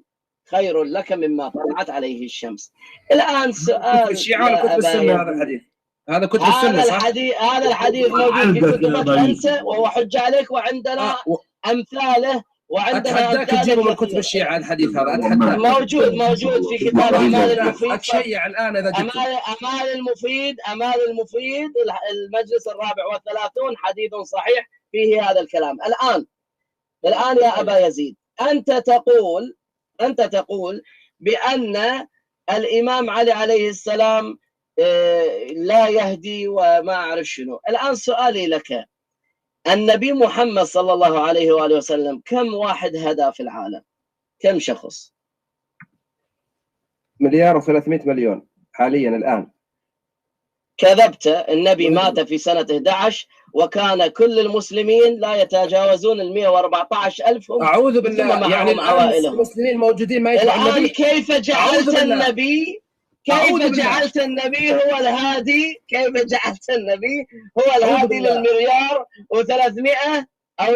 F: خير لك مما طلعت عليه الشمس. الآن سؤال
C: الشيعة كتب السنة. هذا الحديث هذا كتب السنة صح؟
F: هذا الحديث موجود في كتب الخمسة وهو حجة عليك، وعندنا أمثاله، وعندنا
C: أتحداك تجيبه من كتب الشيعة. الحديث هذا أتحداك.
F: موجود في كتاب أمال المفيد.
C: أتشيع الآن إذا جبت
F: أمال المفيد المجلس 34 حديث صحيح فيه هذا الكلام. الآن يا أبا يزيد، أنت تقول بأن الإمام علي عليه السلام لا يهدي وما أعرف شنو. الآن سؤالي لك: النبي محمد صلى الله عليه وآله وسلم كم واحد هدى في العالم؟ كم شخص؟
C: 1,300,000,000 حاليا الآن.
F: كذبت. النبي مات في سنة 11 وكان كل المسلمين لا يتجاوزون 114,000.
C: أعوذ بالله. يعني الآن المسلمين موجودين ما يتبعون النبي.
F: كيف جعلت النبي هو الهادي؟ كيف جعلت النبي هو الهادي للمليار و300 أو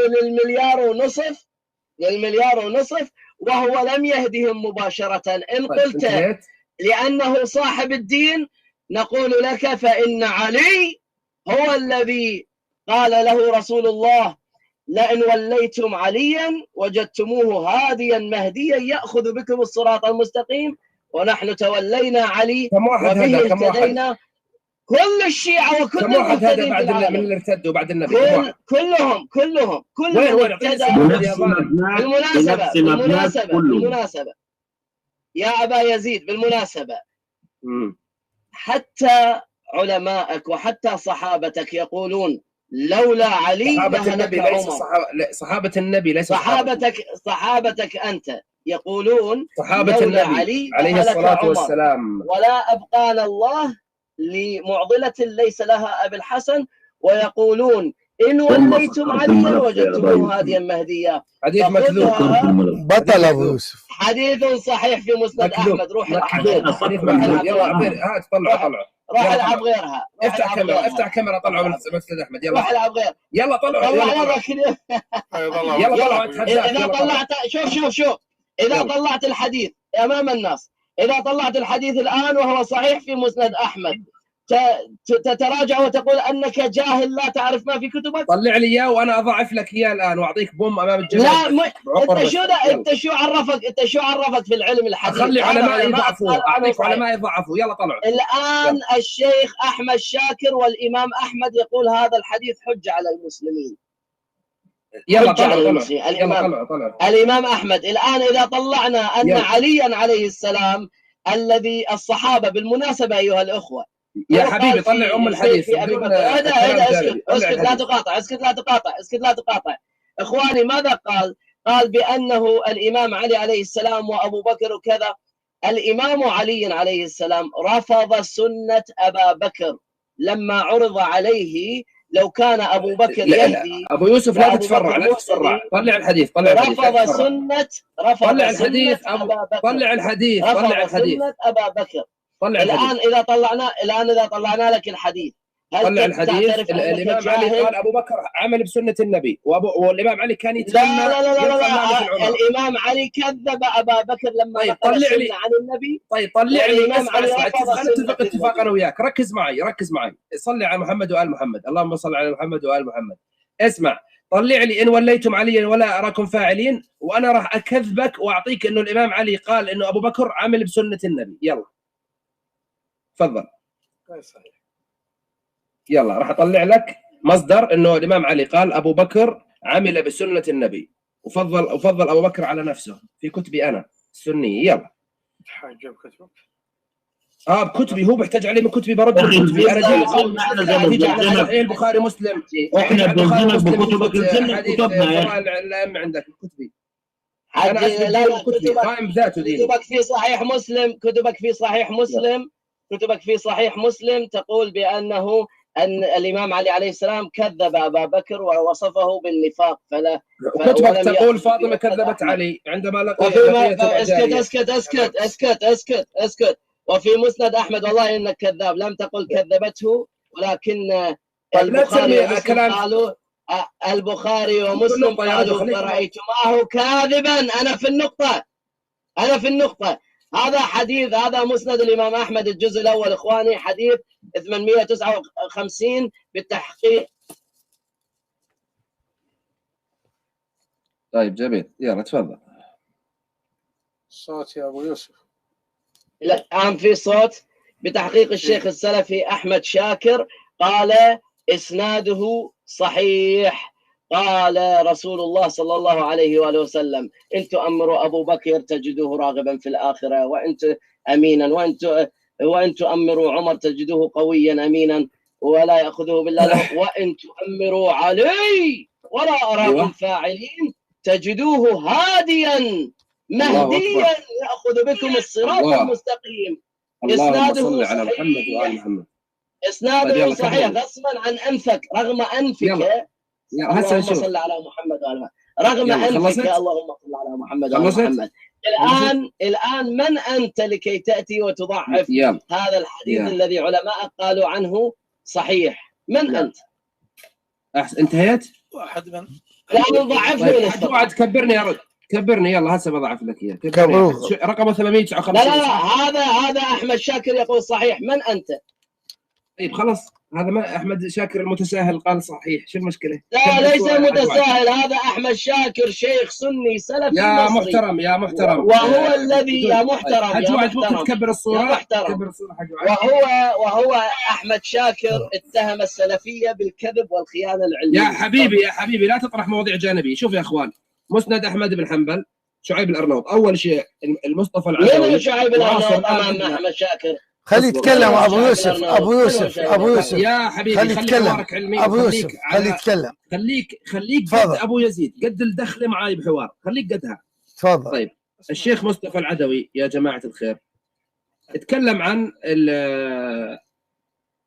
F: للمليار ونصف وهو لم يهدهم مباشرة؟ إن قلت لأنه صاحب الدين نقول لك فإن علي هو الذي قال له رسول الله: لئن وليتم عليا وجدتموه هاديا مهديا يأخذ بكم الصراط المستقيم، ونحن تولينا علي وبه اهتدينا. كل الشيعة وكل
C: كم واحد هذا بعد
F: العالم.
C: من اللي ارتدوا بعد النبي؟
F: كلهم
C: وين
F: بالمناسبة يا أبا يزيد، بالمناسبة حتى علماءك وحتى صحابتك يقولون لولا علي
C: صحابة النبي ليس صحابة النبي ليس
F: صحابتك أنت يقولون
C: صحابة النبي عليه الصلاة والسلام،
F: ولا أبقانا الله لمعضلة ليس لها أبي الحسن، ويقولون إن وليتم عليا وجدتموه هاديا مهديا.
C: حديث مكذوب
E: بطل أبو يوسف،
F: حديث صحيح في مسند أحمد. روح العب غيرها، روح العب غيرها،
C: افتح كاميرا طلعوا من مسند أحمد. يلا
F: روح العب غيرها،
C: يلا طلعوا يلا طلعوا
F: إذا طلعت شوف إذا طلعت الحديث أمام الناس، إذا طلعت الحديث الآن وهو صحيح في مسند أحمد تتراجع وتقول أنك جاهل لا تعرف ما في كتبك.
C: طلع لي إياه وأنا أضاعف لك إياه الآن وأعطيك بوم أمام الجميع.
F: لا أنت شو عرفك في العلم الحديث؟
C: خلي علماء يضعفوا، أعطيك علماء يضعفوا. يلا طلعوا
F: الآن. الشيخ أحمد شاكر والإمام أحمد يقول هذا الحديث حجة على المسلمين.
C: يلا طلعوا
F: الإمام أحمد الآن إذا طلعنا أن عليا عليه السلام الذي الصحابة بالمناسبة أيها الأخوة
C: يا حبيبي طلع الحديث.
F: اسكت لا تقاطع. إخواني ماذا قال بأنه الإمام علي عليه السلام وأبو بكر وكذا. الإمام علي عليه السلام رفض سنة أبا بكر لما عرض عليه لو كان أبو بكر يهدي.
C: أبو يوسف لا تتفرع طلع الحديث.
F: رفض سنة أبا بكر. الآن إذا طلعنا لك الحديث،
C: طلع الحديث. الإمام علي قال أبو بكر عمل بسنة النبي والإمام علي كان يتمنى.
F: لا. الإمام علي كذب أبا بكر لما نقل السنة عن النبي.
C: طيب طلع لي. نتفق اتفاق أنا وياك. ركز معي. صلي على محمد وآل محمد. اللهم صل على محمد وآل محمد. اسمع، طلع لي إن وليتم عليا ولا أراكم فاعلين، وأنا راح أكذبك وأعطيك إنه الإمام علي قال إنه أبو بكر عمل بسنة النبي. يلا تفضل. يلا راح اطلع لك مصدر انه الامام علي قال ابو بكر عمل بسنه النبي وفضل ابو بكر على نفسه في كتبي انا السنيه. يلا
D: حاجه بكتبك
C: بكتبي. هو بيحتاج عليه من كتبي برد كتبي. انا جاي البخاري مسلم.
G: احنا بنلزمك بكتبك. الزمنا كتبنا يا
C: الائمه عندك كتبي.
F: انا
C: كتبي قائم بذاته دي.
F: كتبك في صحيح مسلم تقول بأنه أن الإمام علي عليه السلام كذب أبا بكر ووصفه بالنفاق.
C: كتبك تقول فاطمة كذبت علي عندما لقي.
F: اسكت. وفي مسند أحمد والله إنك كذاب، لم تقل كذبته، ولكن البخاري ومسلم قالوا فرأيتماه كاذبا. أنا في النقطة. هذا حديث، هذا مسند الإمام أحمد الجزء الأول إخواني، حديث 859 بالتحقيق.
C: طيب جميل، يلا تفضل.
D: صوت يا أبو يوسف.
F: الآن في صوت بتحقيق الشيخ السلفي أحمد شاكر، قال إسناده صحيح. قال رسول الله صلى الله عليه وآله وسلم: إن تؤمروا أبو بكر تجدوه راغبا في الآخرة وأنت أمينا، وإن تؤمروا عمر تجدوه قويا أمينا ولا يأخذه بالله، وإن تؤمروا علي ولا أراكم فاعلين تجدوه هاديا مهديا يأخذ بكم الصراط المستقيم.
C: إسناده صحيح.
F: إسناده صحيح غصبا عن أنفك، رغم أنفك. اللهم صل على محمد وعلى رغم أنفك. اللهم صل على محمد وعلى محمد. الآن من أنت لكي تأتي وتضعف هذا الحديث الذي علماء قالوا عنه صحيح؟ من أنت؟
C: انتهيت؟
D: واحد من
F: لا ضعفني.
C: اوعى تكبرني يا رجل، كبرني. يلا هسه بضعف لك اياه. رقمه 859.
F: لا هذا أحمد شاكر يقول صحيح. من أنت؟
C: طيب خلاص، هذا ما احمد شاكر المتساهل قال صحيح، شو المشكله؟
F: لا ليس متساهل، هذا احمد شاكر شيخ سني سلفي
C: يا
F: مصري.
C: محترم يا محترم،
F: وهو الذي يا محترم
C: حج وعد ممكن تكبر الصوره؟
F: يا محترم. وهو احمد شاكر اتهم السلفيه بالكذب والخيانه العلميه.
C: يا حبيبي لا تطرح مواضيع جانبيه. شوف يا اخوان، مسند احمد بن حنبل، شعيب الارنوط، اول شيء المصطفى العدوي.
F: مين شعيب الارنوط امام احمد شاكر؟
E: خلي يتكلم ابو يوسف. ابو يوسف
C: يا حبيبي
E: خلي يتكلم
C: ابو
E: يوسف. خلي يتكلم.
C: خليك قد ابو يزيد، قد الدخله معاي بحوار، خليك قدها.
E: تفضل.
C: طيب الشيخ مصطفى العدوي يا جماعه الخير اتكلم عن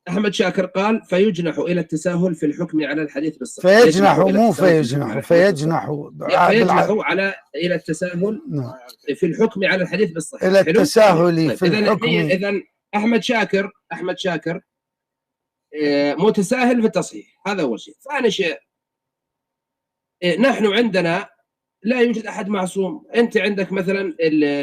C: احمد شاكر، قال فيجنح الى التساهل في الحكم على الحديث بالصحه.
E: فيجنح مو فيجنح، فيجنح
C: على الى التساهل في الحكم على الحديث بالصحه،
E: الى التساهل في الحكم.
C: اذا احمد شاكر متساهل في التصحيح، هذا اول شيء. ثاني شيء، نحن عندنا لا يوجد احد معصوم. انت عندك مثلا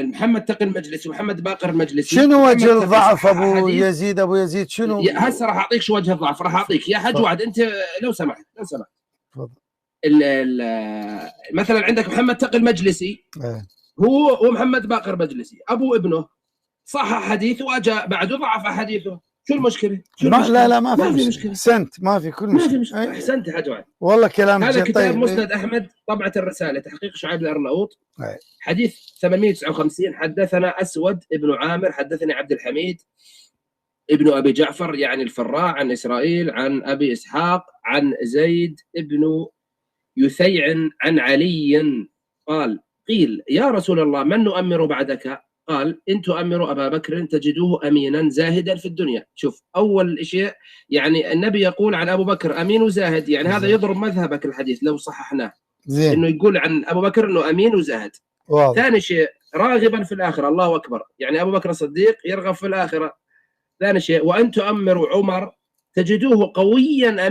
C: محمد تقي المجلسي ومحمد باقر المجلسي.
E: شنو وجه الضعف ابو يزيد شنو؟
C: هسه راح اعطيك شو وجه الضعف، راح اعطيك يا حج وعد. انت لو سمحت
E: تفضل.
C: مثلا عندك محمد تقي المجلسي، هو ومحمد باقر مجلسي ابو ابنه صحح حديث واجا بعده ضعف حديثه. شو المشكله؟
E: لا ما في مشكله. احسنت، ما في كل مشكله.
C: ما في مشكله. احسنت يا حج وعد،
E: والله كلام
C: هذا كتاب
E: طيب.
C: مسند احمد، طبعه الرساله، تحقيق شعيب الارناؤوط، حديث 859. حدثنا اسود ابن عامر، حدثني عبد الحميد ابن ابي جعفر يعني الفراع، عن اسرائيل عن ابي اسحاق عن زيد ابن يثيع عن علي قال قيل يا رسول الله من نؤمر بعدك؟ قال إن تؤمروا أبا بكر تجدوه أمينا زاهدا في الدنيا. شوف أول شيء، يعني النبي يقول عن أبو بكر أمين وزاهد، يعني هذا يضرب مذهبك الحديث لو صححناه، إنه يقول عن أبو بكر إنه أمين وزاهد. ثاني شيء راغبا في الآخرة، الله أكبر، يعني أبو بكر الصديق يرغب في الآخرة. ثاني شيء وأن تؤمروا عمر تجدوه قويا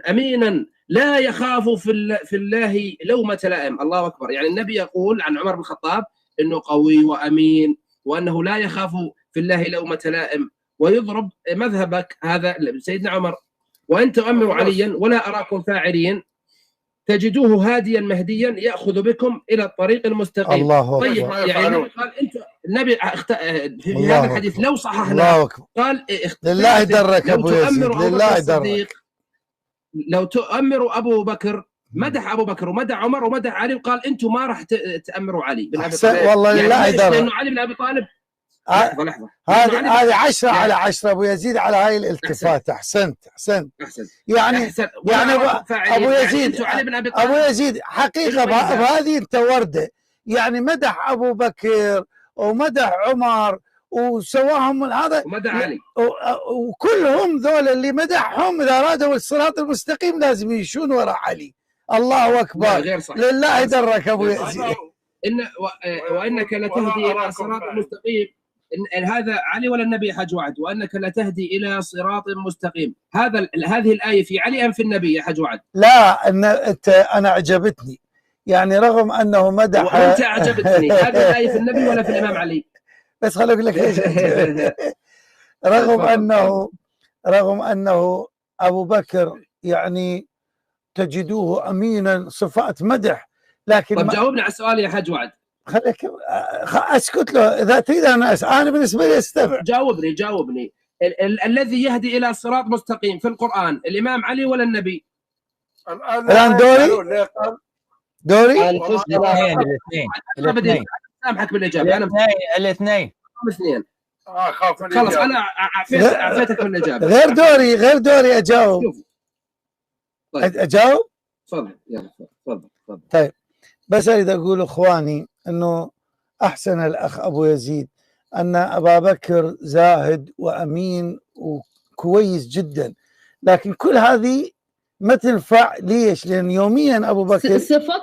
C: أمينا لا يخاف في الله لومة لائم. الله أكبر، يعني النبي يقول عن عمر بن الخطاب إنه قوي وأمين وأنه لا يخاف في الله لومة لائم، ويضرب مذهبك هذا سيدنا عمر. وأن تؤمروا عليا ولا أراكم فاعلين تجدوه هاديا مهديا يأخذ بكم إلى الطريق المستقيم.
E: الله
C: طيب يعني قال أنت النبي في هذا الحديث لو صححنا قال
E: لله درك أبو يزيد، لله درك.
C: لو تؤمروا أبو بكر، مدح ابو بكر ومدح عمر ومدح علي، وقال انتم ما راح تامروا علي بن ابي طالب.
E: والله لله
C: يدرك، لانه علي بن ابي طالب. لحظه
E: هذه 10 على 10 ابو يزيد على هاي الالتفات. احسنت يعني ابو يزيد حقيقه بهذه انت ورده، يعني مدح ابو بكر ومدح عمر وسواهم هذا
C: ومدح علي،
E: وكلهم ذول اللي مدحهم اذا ارادوا الصراط المستقيم لازم يمشون وراء علي. الله اكبر، لله درك ابو يزيد.
C: وانك لتهدي الى صراط مستقيم، هذا علي ولا النبي حج وعد؟ وانك لتهدي الى صراط مستقيم، هذه الايه في علي ام في النبي يا حج وعد؟
E: لا انا عجبتني، يعني رغم انه مدح
C: وانت عجبتني. هذه الايه في النبي ولا في الامام علي؟
E: بس خليني اقول لك ليش. رغم انه ابو بكر يعني تجدوه امينا، صفات مدح، لكن
C: طب جاوبني على السؤال يا حج وعد.
E: خليك اسكت له اذا تريد. انا بالنسبه لي استمع.
C: جاوبني. الذي يهدي الى صراط مستقيم في القران الامام علي ولا النبي؟
E: الان دوري
C: الاثنين. سامحك بالاجابه. انا
A: الاثنين
C: خلاص انا اعفيتك من الاجابه.
E: غير دوري اجاوب.
C: طيب.
E: اجاوب.
C: تفضل يلا تفضل.
E: طيب بس اريد اقول اخواني انه احسن الاخ ابو يزيد ان ابا بكر زاهد وامين وكويس جدا، لكن كل هذه ما تنفع. ليش؟ لان يوميا ابو بكر
L: صفات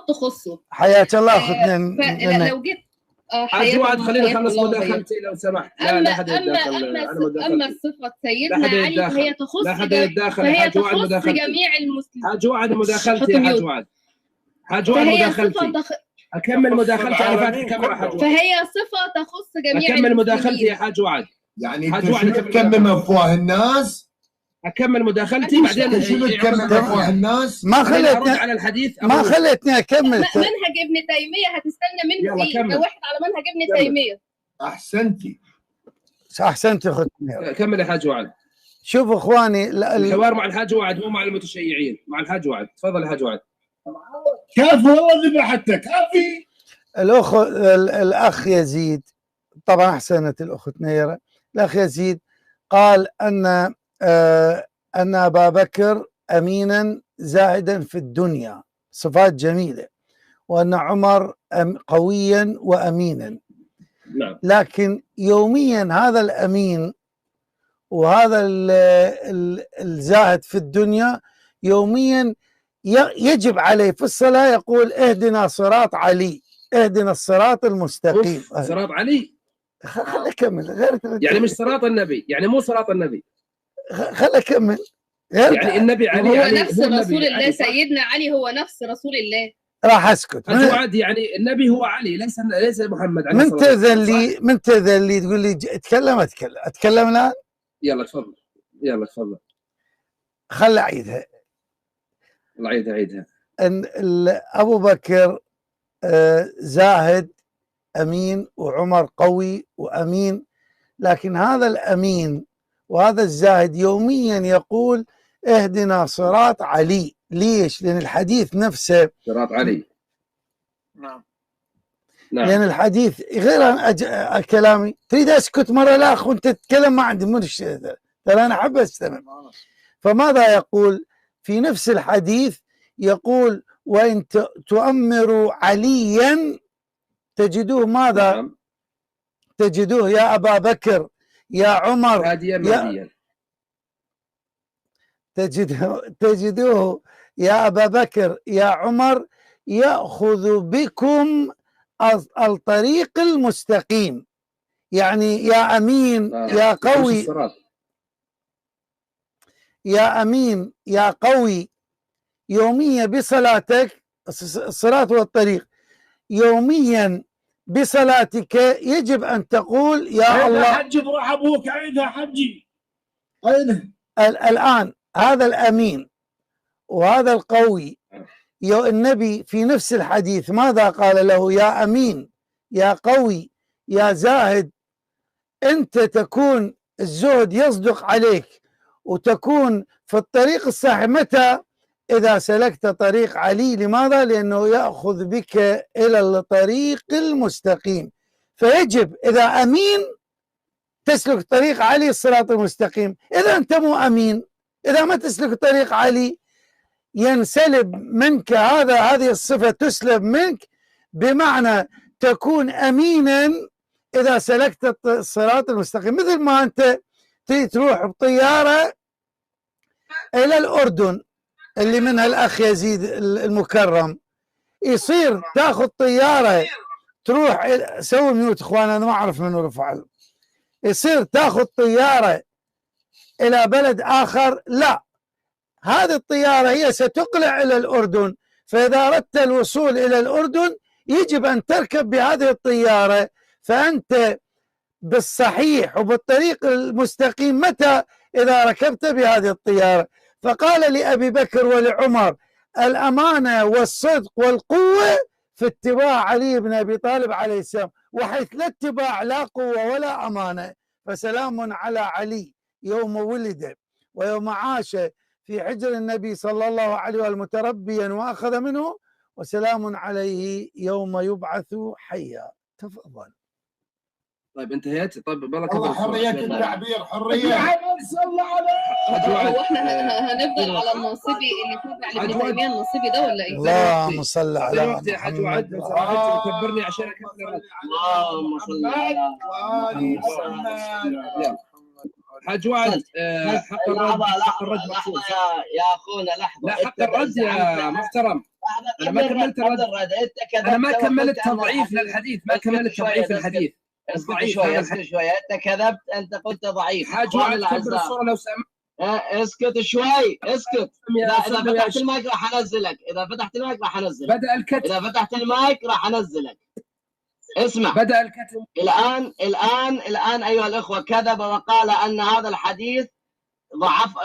L: تخصه.
E: حياك الله اخذنا.
L: لو جيت
C: حج وعد خلينا نخلص مداخلتي لو سمحت.
L: اما صفه سيدنا علي فهي تخص جميع المسلمين.
C: حج وعد مداخلتي يا حج وعد مداخلتي. اكمل مداخلتي. انا فاتح الكاميرا حج وعد.
L: فهي صفه تخص جميع
C: اكمل مداخلتي يا حج وعد.
K: يعني انت شنو تكمم افواه الناس؟
C: اكمل مداخلتي بعدين
K: شنو تكمم افواه الناس؟
E: ما خليتني
C: على الحديث،
E: ما خليتني اكمل.
L: منهج ابن تيميه هتستنى منه ايه؟ ده واحد على منهج ابن تيميه.
K: احسنتي
E: احسنتي اخت.
C: كمل يا حاج وعد.
E: شوفوا اخواني،
C: الحوار مع الحاج وعد مو مع المتشيعين، مع الحاج وعد. تفضل يا حاج وعد.
K: كافي والله ذبحتك كافي.
E: الاخ يزيد، طبعا احسنت الاخت نيره. الاخ يزيد قال ان ابا بكر امينا زاهدا في الدنيا، صفات جميله، وان عمر قويا وامينا.
C: نعم.
E: لكن يوميا هذا الامين وهذا الزاهد في الدنيا يوميا يجب عليه في الصلاة يقول اهدنا صراط علي، اهدنا الصراط المستقيم.
C: صراط علي؟
E: خلي أكمل. غير
C: يعني مش صراط النبي، يعني مو صراط النبي.
E: خلي أكمل.
C: يعني النبي علي
L: هو
C: علي
L: نفس رسول الله، سيدنا علي هو نفس رسول الله.
E: راح اسكت.
C: وعد يعني النبي هو علي، ليس محمد عليه
E: الصلاه والسلام. من تذن لي تقول لي اتكلم الان.
C: يلا تفضل، يلا تفضل.
E: خل اعيدها.
C: الله عيدها.
E: ان ابو بكر زاهد امين، وعمر قوي وامين، لكن هذا الامين وهذا الزاهد يوميا يقول اهدنا صراط علي. ليش؟ لان الحديث نفسه
C: صراط علي.
D: نعم.
E: لان الحديث غير كلامي. تريد اسكت مره لا اخ وانت تتكلم، ما عندي مشكله، ترى انا احب استمع. فماذا يقول في نفس الحديث؟ يقول وان تؤمروا عليا تجدوه ماذا؟
C: نعم.
E: تجدوه يا ابا بكر يا عمر
C: هاديا مهديا.
E: تجدوه يا ابا بكر يا عمر ياخذ بكم الطريق المستقيم. يعني يا امين يا قوي، يا امين يا قوي، يوميا بصلاتك، الصراط والطريق، يوميا بصلاتك يجب ان تقول يا الله.
K: حجي بروح ابوك، عيدها حجي، عيدها.
E: الان هذا الامين وهذا القوي، النبي في نفس الحديث ماذا قال له؟ يا امين يا قوي يا زاهد، انت تكون الزهد يصدق عليك وتكون في الطريق الصحيح. متى؟ اذا سلكت طريق علي. لماذا؟ لانه ياخذ بك الى الطريق المستقيم. فيجب اذا امين تسلك طريق علي الصراط المستقيم. اذا انت مو امين، اذا ما تسلك طريق علي ينسلب منك هذه الصفة، تسلب منك، بمعنى تكون أمينا إذا سلكت الصراط المستقيم. مثل ما أنت تروح بطيارة إلى الأردن اللي منها الأخ يزيد المكرم، يصير تأخذ طيارة تروح سوي ميوت إخوان، أنا ما أعرف منو رفع. يصير تأخذ طيارة إلى بلد آخر، لا، هذه الطيارة هي ستقلع إلى الأردن، فإذا أردت الوصول إلى الأردن يجب أن تركب بهذه الطيارة. فأنت بالصحيح وبالطريق المستقيم متى؟ إذا ركبت بهذه الطيارة. فقال لأبي بكر ولعمر الأمانة والصدق والقوة في اتباع علي بن أبي طالب عليه السلام، وحيث لا اتباع لا قوة ولا أمانة فسلام على علي يوم ولد ويوم عاش في حجر النبي صلى الله عليه وسلم متربيا وأخذ منه، وسلام عليه يوم يبعث حيا. تفضل.
C: طيب انتهيت. طيب بارك
K: الله. حرية التعبير، حرية. يا صلى عليه.
L: هو احنا هنفضل على الناصبي اللي تابع لابن تيمية الناصبي ده ولا ايه؟
E: اللهم صل على
C: محمد. يا حاج وعد لو سمحت كبرني عشان اكمل.
F: اللهم صل على
C: محمد. حاج وعد حق الرد مخصوص
F: يا اخونا. لحظه،
C: لا حق الرد يا محترم. انا ما كملت الرد. انا ما كملت تضعيف للحديث، ما كملت تضعيف الحديث.
F: اسكت شوي، اسكت شوي. انت كذبت، انت قلت ضعيف.
C: حاج وعد كبر الصوره لو سمحت.
F: اسكت شوي، اسكت. اذا فتحت المايك راح انزلك، اذا فتحت المايك راح انزلك.
C: بدأ الكتب.
F: اذا فتحت المايك راح انزلك. اسمع
C: بدأ الكتم.
F: الآن أيها الأخوة كذب وقال أن هذا الحديث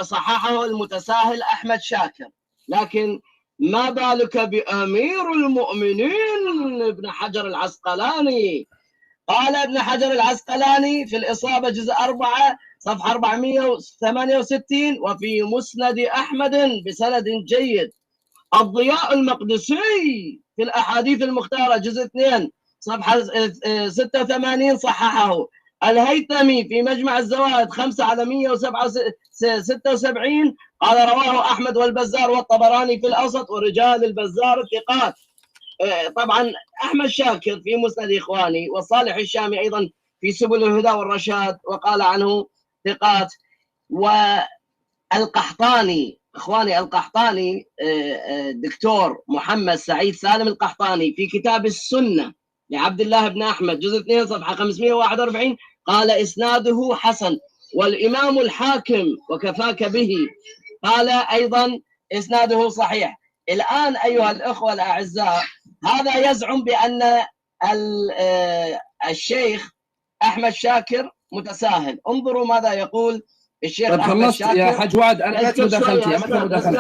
F: صححه المتساهل أحمد شاكر، لكن ما بالك بأمير المؤمنين ابن حجر العسقلاني؟ قال ابن حجر العسقلاني في الإصابة جزء 4 صفحة 468 وفي مسند أحمد بسند جيد. الضياء المقدسي في الأحاديث المختارة جزء 2 صفحة 86 صححه. الهيثمي في مجمع الزوائد 5/176 قال رواه أحمد والبزار والطبراني في الأوسط ورجال البزار الثقات. طبعا أحمد شاكر في مسند إخواني، والصالح الشامي أيضا في سبل الهدى والرشاد وقال عنه ثقات. والقحطاني إخواني القحطاني دكتور محمد سعيد سالم القحطاني في كتاب السنة لعبد الله بن أحمد جزء 2 صفحة 541 قال إسناده حسن. والإمام الحاكم وكفاك به قال أيضا إسناده صحيح. الآن أيها الأخوة الأعزاء هذا يزعم بأن الشيخ أحمد شاكر متساهل. انظروا ماذا يقول الشيخ أحمد شاكر.
C: يا حاج وعد أنا متى مداخلتي؟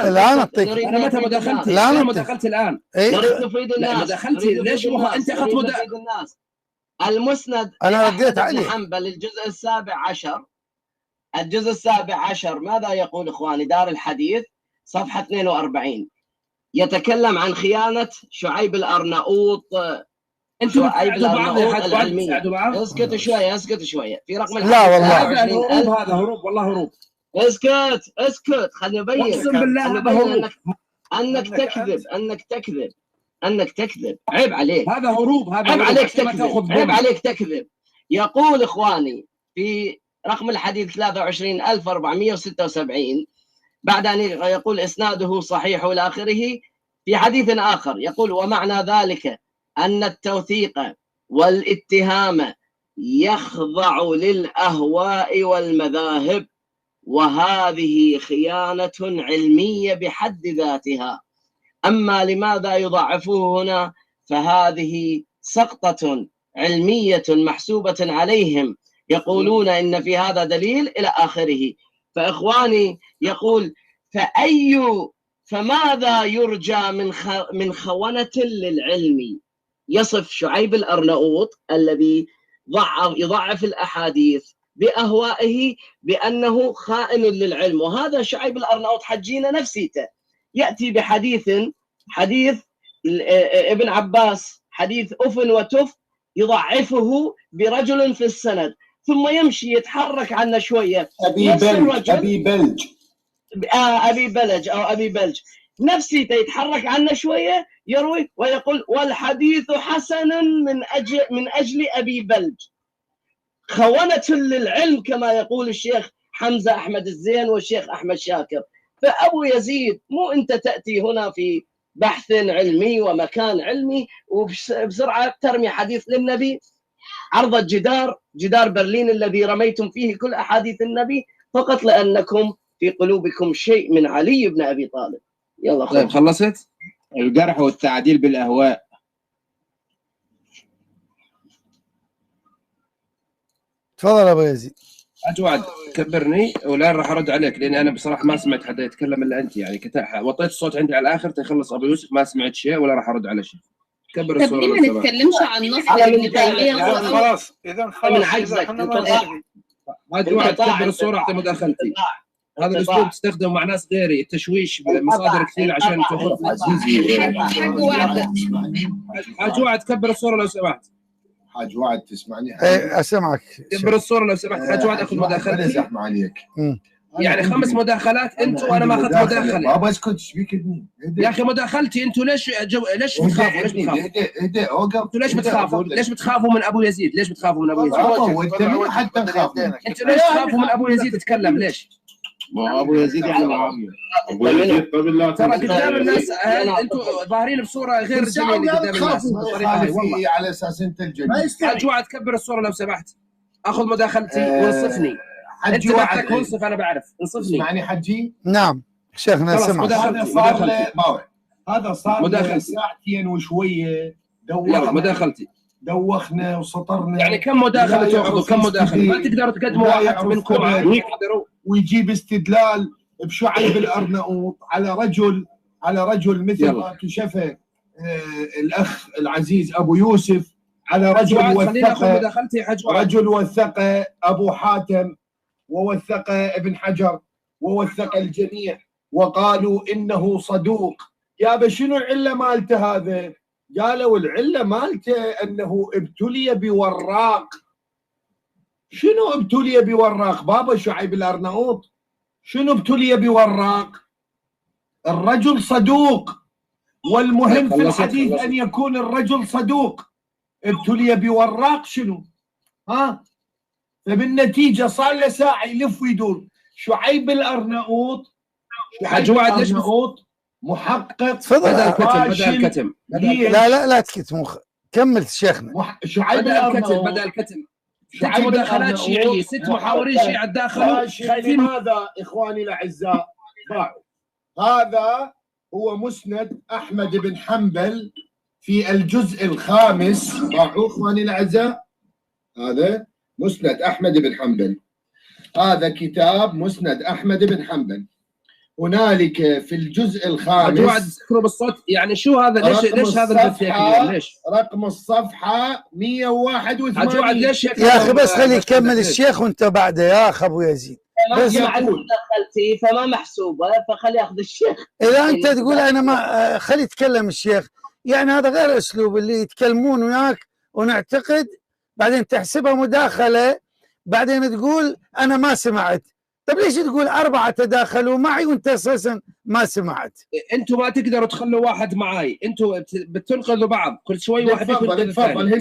E: الآن أعطيك.
C: أنا متى مداخلتي؟
E: الآن
C: مداخلتي الآن.
F: نريد تفيد الناس.
C: مداخلتي ليش أنت أخذت
F: الناس؟ المسند
E: أنا رديت عليه.
F: حنبل الجزء 17 الجزء 17 ماذا يقول إخواني؟ دار الحديث صفحة 42 يتكلم عن خيانة شعيب الأرناؤوط. شعيب الأرناؤوط العلمية. اسكت شوية في رقم
E: لا والله
C: هذا هروب والله هروب.
F: اسكت خليني أبين.
C: أقسم بالله هذا هروب.
F: أنك تكذب عيب عليك.
C: هذا هروب.
F: عيب عليك تكذب. يقول إخواني في رقم الحديث 23476 بعد أن يقول إسناده صحيح إلى آخره. في حديث آخر يقول ومعنى ذلك أن التوثيق والاتهام يخضع للأهواء والمذاهب، وهذه خيانة علمية بحد ذاتها. أما لماذا يضعفوه هنا فهذه سقطة علمية محسوبة عليهم، يقولون إن في هذا دليل إلى آخره. فإخواني يقول فماذا يرجى من خونة للعلم؟ يصف شعيب الأرناؤوط الذي يضعف الأحاديث بأهوائه بأنه خائن للعلم، وهذا شعيب الأرناؤوط حجينا نفسيته يأتي حديث ابن عباس حديث أف وتف يضعفه برجل في السند، ثم يمشي يتحرك عنا شوية
K: أبي
F: بلج نفسيته يتحرك عنا شوية يروي ويقول والحديث حسن من أجل أبي بلج. خونة للعلم كما يقول الشيخ حمزة أحمد الزين والشيخ أحمد شاكر. فأبو يزيد مو أنت تأتي هنا في بحث علمي ومكان علمي وبسرعة ترمي حديث للنبي عرض جدار برلين الذي رميتم فيه كل أحاديث النبي فقط لأنكم في قلوبكم شيء من علي بن أبي طالب. يلا
C: طيب خلصت؟ الجرح والتعديل بالأهواء.
E: تفضل أبو يزيد.
C: أجوعد كبرني والآن راح أرد عليك لأن أنا بصراحة ما سمعت حدا يتكلم إلا أنت، يعني وطيت الصوت عندي على الآخر تخلص أبو يوسف ما سمعت شيء ولا راح أرد على شيء. كبر الصورة.
L: طب ليه ما نتكلمش عن نص ابن تيمية؟
D: خلاص إذا
F: من عجزك
C: أجوعد كبر الصورة أعطي مداخلتي. هذا الأسلوب تستخدمه مع ناس غيري، التشويش بمصادر كثير عشان تاخذ. حاج وعد كبر الصورة لو سمحت.
K: حاج وعد تسمعني؟
E: ايه اسمعك.
C: كبر الصورة لو سمحت. حاج وعد اخذ مداخلتي.
K: زحمة عليك.
C: يعني 5 مداخلات انتم وانا ما اخذت مداخله.
K: بابا اسكت ايش فيك
C: يا اخي مداخلتي انتم ليش بتخافوا؟ ليش بتخافوا؟ ليش بتخافوا من ابو يزيد؟ ليش بتخافوا من ابو يزيد؟
K: حتى نخاف
C: انتم ليش تخافوا من ابو يزيد يتكلم ليش؟
K: ما ابو يزيد يعني معاويه.
H: ابو يزيد قبل
C: ترى قدام الناس انتم ظاهرين بصوره غير جميله قدام الناس
K: والله على اساس انت الجميل.
C: حاج وعد كبر الصوره لو سمحت. اخذ مداخلتي وانصفني. انت بدك انصف انا بعرف انصفني.
K: اسمعني حجي.
E: نعم شيخنا سمع.
K: هذا صار له ساعتين وشويه
C: يلا مداخلتي.
K: دوخنا وسطرنا.
C: يعني كم مداخله تاخذوا؟ كم مداخله؟ ما تقدروا تقدموا واحد منكم يحضروا
K: ويجيب استدلال بشعيب الارناؤوط على رجل مثل ما كشفه الاخ العزيز ابو يوسف، على رجل وثقه ابو حاتم ووثقه ابن حجر ووثق الجميع وقالوا انه صدوق. يابا شنو العله مالته هذا؟ قالوا العله مالته انه ابتلي بوراق. شنو ابتلي بوراق بابا شعيب الارناؤوط؟ شنو ابتلي بوراق؟ الرجل صدوق، والمهم في الحديث ان يكون الرجل صدوق. ابتلي بوراق شنو؟ ها؟ فبالنتيجه صار له ساعه يلف ويدور. شعيب الارناؤوط محقق
E: بدأ الكتم. لا تكتم. كمل شيخنا.
K: شعيب الارناؤوط
C: بدأ الكتم. 6 مداخلات شيعيه، 6 محاورين شيعه تداخلوا.
K: خايفين. هذا اخواني الاعزاء ضاعوا. هذا هو مسند احمد بن حنبل في الجزء الخامس. ضاعوا اخواني الاعزاء. هذا مسند احمد بن حنبل. هذا كتاب مسند احمد بن حنبل. هنالك في الجزء الخامس.
C: واحد تذكروا بالصوت يعني شو هذا؟ ليش هذا ليش؟
K: رقم الصفحه 181.
C: ليش
E: يا اخي بس خلي يكمل الشيخ وانت بعده يا اخ ابو يزيد.
F: بس دخلتي فما محسوبه، فخلي ياخذ الشيخ.
E: اذا انت تقول انا ما خلي يتكلم الشيخ، يعني هذا غير اسلوب اللي يتكلمون وياك ونعتقد بعدين تحسبها مداخله، بعدين تقول انا ما سمعت. طيب ليش تقول 4 تداخلوا معي وانت اساسا ما سمعت؟
C: انتم ما تقدروا تخلوا واحد معاي، انتم بتنقذوا بعض، كل شوي واحد
K: تفضل.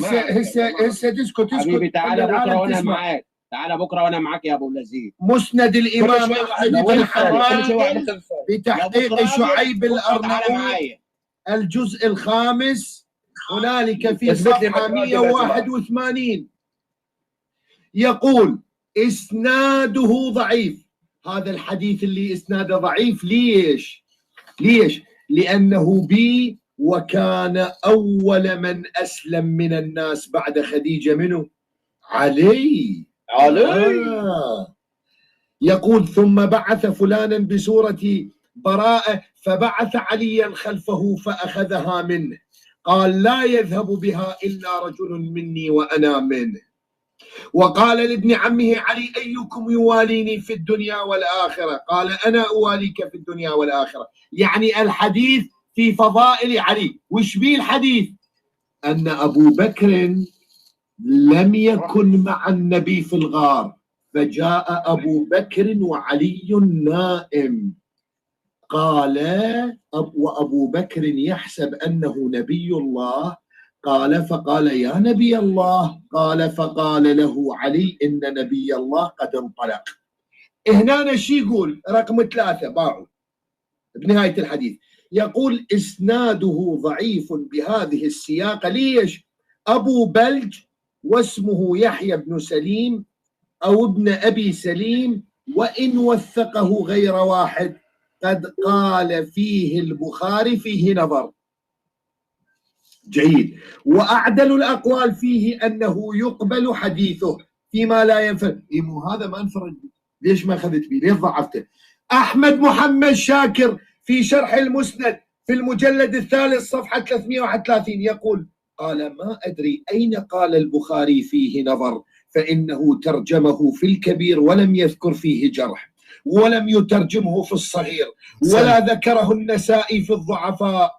K: هسه تسكت
G: حبيبي. تعال بكره وانا معاك. تعال بكره وانا معاك يا ابو لذيذ.
K: مسند الامام احمد بن حنبل بتحقيق شعيب الارناؤوط الجزء الخامس. هنالك في صفحه 181 يقول اسناده ضعيف. هذا الحديث اللي اسناده ضعيف ليش؟ لانه بي وكان اول من اسلم من الناس بعد خديجه منه علي. يقول ثم بعث فلانا بسوره براءه فبعث عليا خلفه فاخذها منه. قال لا يذهب بها الا رجل مني وانا منه. وقال لابن عمه علي ايكم يواليني في الدنيا والاخره؟ قال انا اواليك في الدنيا والاخره. يعني الحديث في فضائل علي. وش بيه الحديث؟ ان ابو بكر لم يكن مع النبي في الغار، فجاء ابو بكر وعلي نائم. قال وابو بكر يحسب انه نبي الله. قال فقال يا نبي الله. قال فقال له علي إن نبي الله قد انطلق. هنا شو يقول؟ رقم 3 باعوا بنهاية الحديث يقول إسناده ضعيف بهذه السياقة. ليش؟ أبو بلج واسمه يحيى بن سليم أو ابن أبي سليم، وإن وثقه غير واحد قد قال فيه البخاري فيه نظر. جيد. وأعدل الأقوال فيه أنه يقبل حديثه فيما لا ينفرد. هذا ما انفرد. ليش ما أخذت بيه؟ ليش ضعفته؟ أحمد محمد شاكر في شرح المسند في المجلد الثالث صفحة 331 يقول قال ما أدري أين قال البخاري فيه نظر، فإنه ترجمه في الكبير ولم يذكر فيه جرح، ولم يترجمه في الصغير، ولا ذكره النسائي في الضعفاء.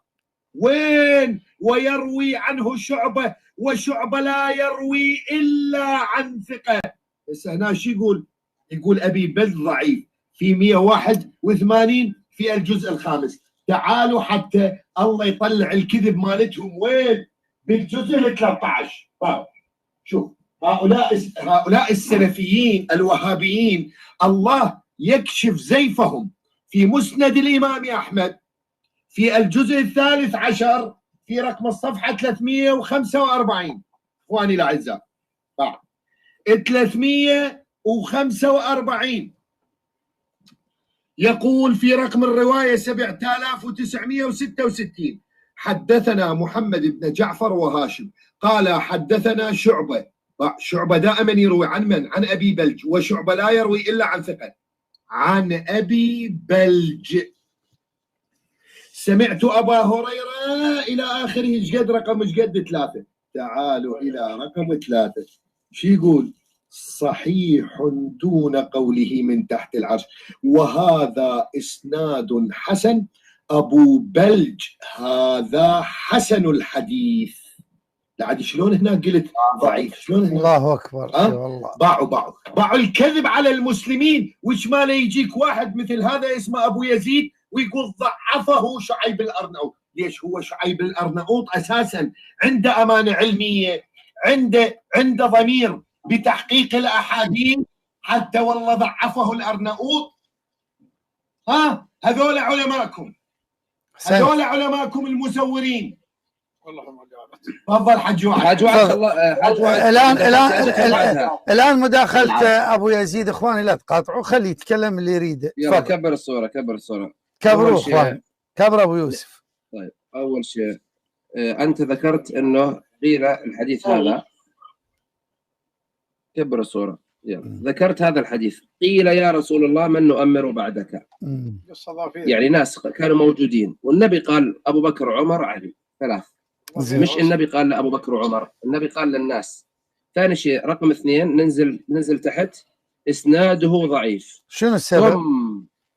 K: وين؟ ويروي عنه شعبة، وشعبة لا يروي إلا عن ثقة. بس هنا شو يقول؟ يقول أبي بلج ضعيف في 181 في الجزء الخامس. تعالوا حتى الله يطلع الكذب مالتهم وين؟ بالجزء ال 13. شوف هؤلاء السلفيين الوهابيين الله يكشف زيفهم في مسند الإمام أحمد في الجزء الثالث عشر في رقم الصفحة 345. اخواني الاعزاء 345 يقول في رقم الرواية 7966
M: حدثنا محمد بن جعفر وهاشم قال حدثنا شعبة. شعبة دائما يروي عن من؟ عن أبي بلج، وشعبة لا يروي إلا عن ثقة. عن أبي بلج سمعت أبا هريرة إلى آخره. ايش قد رقم؟ ايش قد 3؟ تعالوا إلى رقم 3. شو يقول؟ صحيح دون قوله من تحت العرش، وهذا إسناد حسن. أبو بلج هذا حسن الحديث. لعد شلون هنا قلت ضعيف؟ شلون هنا؟
E: الله أكبر. والله
M: باعوا الكذب على المسلمين. وش ما لا يجيك واحد مثل هذا اسمه أبو يزيد ويقول ضعفه شعيب الأرناؤوط. ليش؟ هو شعيب الأرناؤوط أساسا عنده أمانة علمية، عنده ضمير بتحقيق الأحاديث، حتى والله ضعفه الأرناؤوط. هذول علماءكم، هذول علماءكم المزورين. تفضل حج وعد.
C: حج وعد.
E: الآن مداخلة أبو يزيد. إخواني لا تقاطعوا، خليه يتكلم اللي يريده.
C: يلا كبر الصورة، كبر الصورة.
E: كبروا إخوان، كبر أبو يوسف.
C: طيب أول شيء أنت ذكرت أنه قيل الحديث هذا. كبر الصورة. يلا. ذكرت هذا الحديث، قيل يا رسول الله من نؤمر بعدك. يعني ناس كانوا موجودين، والنبي قال أبو بكر عمر علي 3. مش النبي قال لأبو بكر وعمر، النبي قال للناس. ثاني شيء رقم 2 ننزل تحت إسناده ضعيف.
E: شنو السبب؟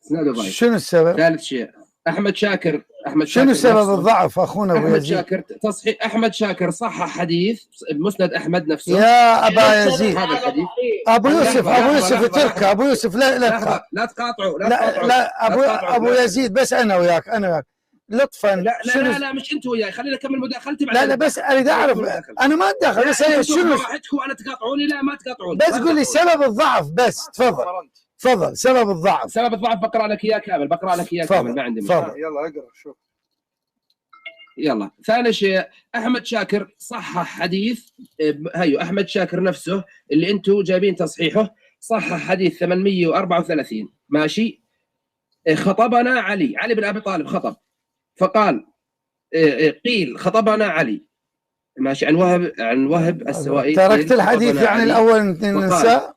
C: إسناده ضعيف.
E: شنو السبب؟
C: ثالث شيء أحمد شاكر.
E: شنو سبب الضعف أخونا أبو يزيد؟
C: أحمد شاكر تصحيح. أحمد شاكر صحح حديث بمسند أحمد نفسه.
E: يا أبا يزيد.
C: هذا الحديث.
E: أبو يوسف اتركه. أبو يوسف لا
C: تقاطعوا.
E: لا أبو يزيد، بس أنا وياك لطفا.
C: لا مش انت وياي، خليني اكمل مداخلتي.
E: لا بس اريد اعرف. انا ما اتدخل، بس شنو
C: راحتكم. انا تقاطعوني؟ لا ما تقاطعوني،
E: بس قول لي سبب الضعف بس. تفضل سبب الضعف.
C: بقرا لك اياه كامل. ما عندي مشكله.
D: يلا اقرا شوف.
C: يلا. ثاني شيء احمد شاكر صحح حديث. احمد شاكر نفسه اللي انتم جايبين تصحيحه صحح حديث 834. ماشي. خطبنا علي بن ابي طالب خطب، فقال قيل خطبنا علي. ماشي. عن وهب السوائي.
E: تركت الحديث يعني الاول ننسى.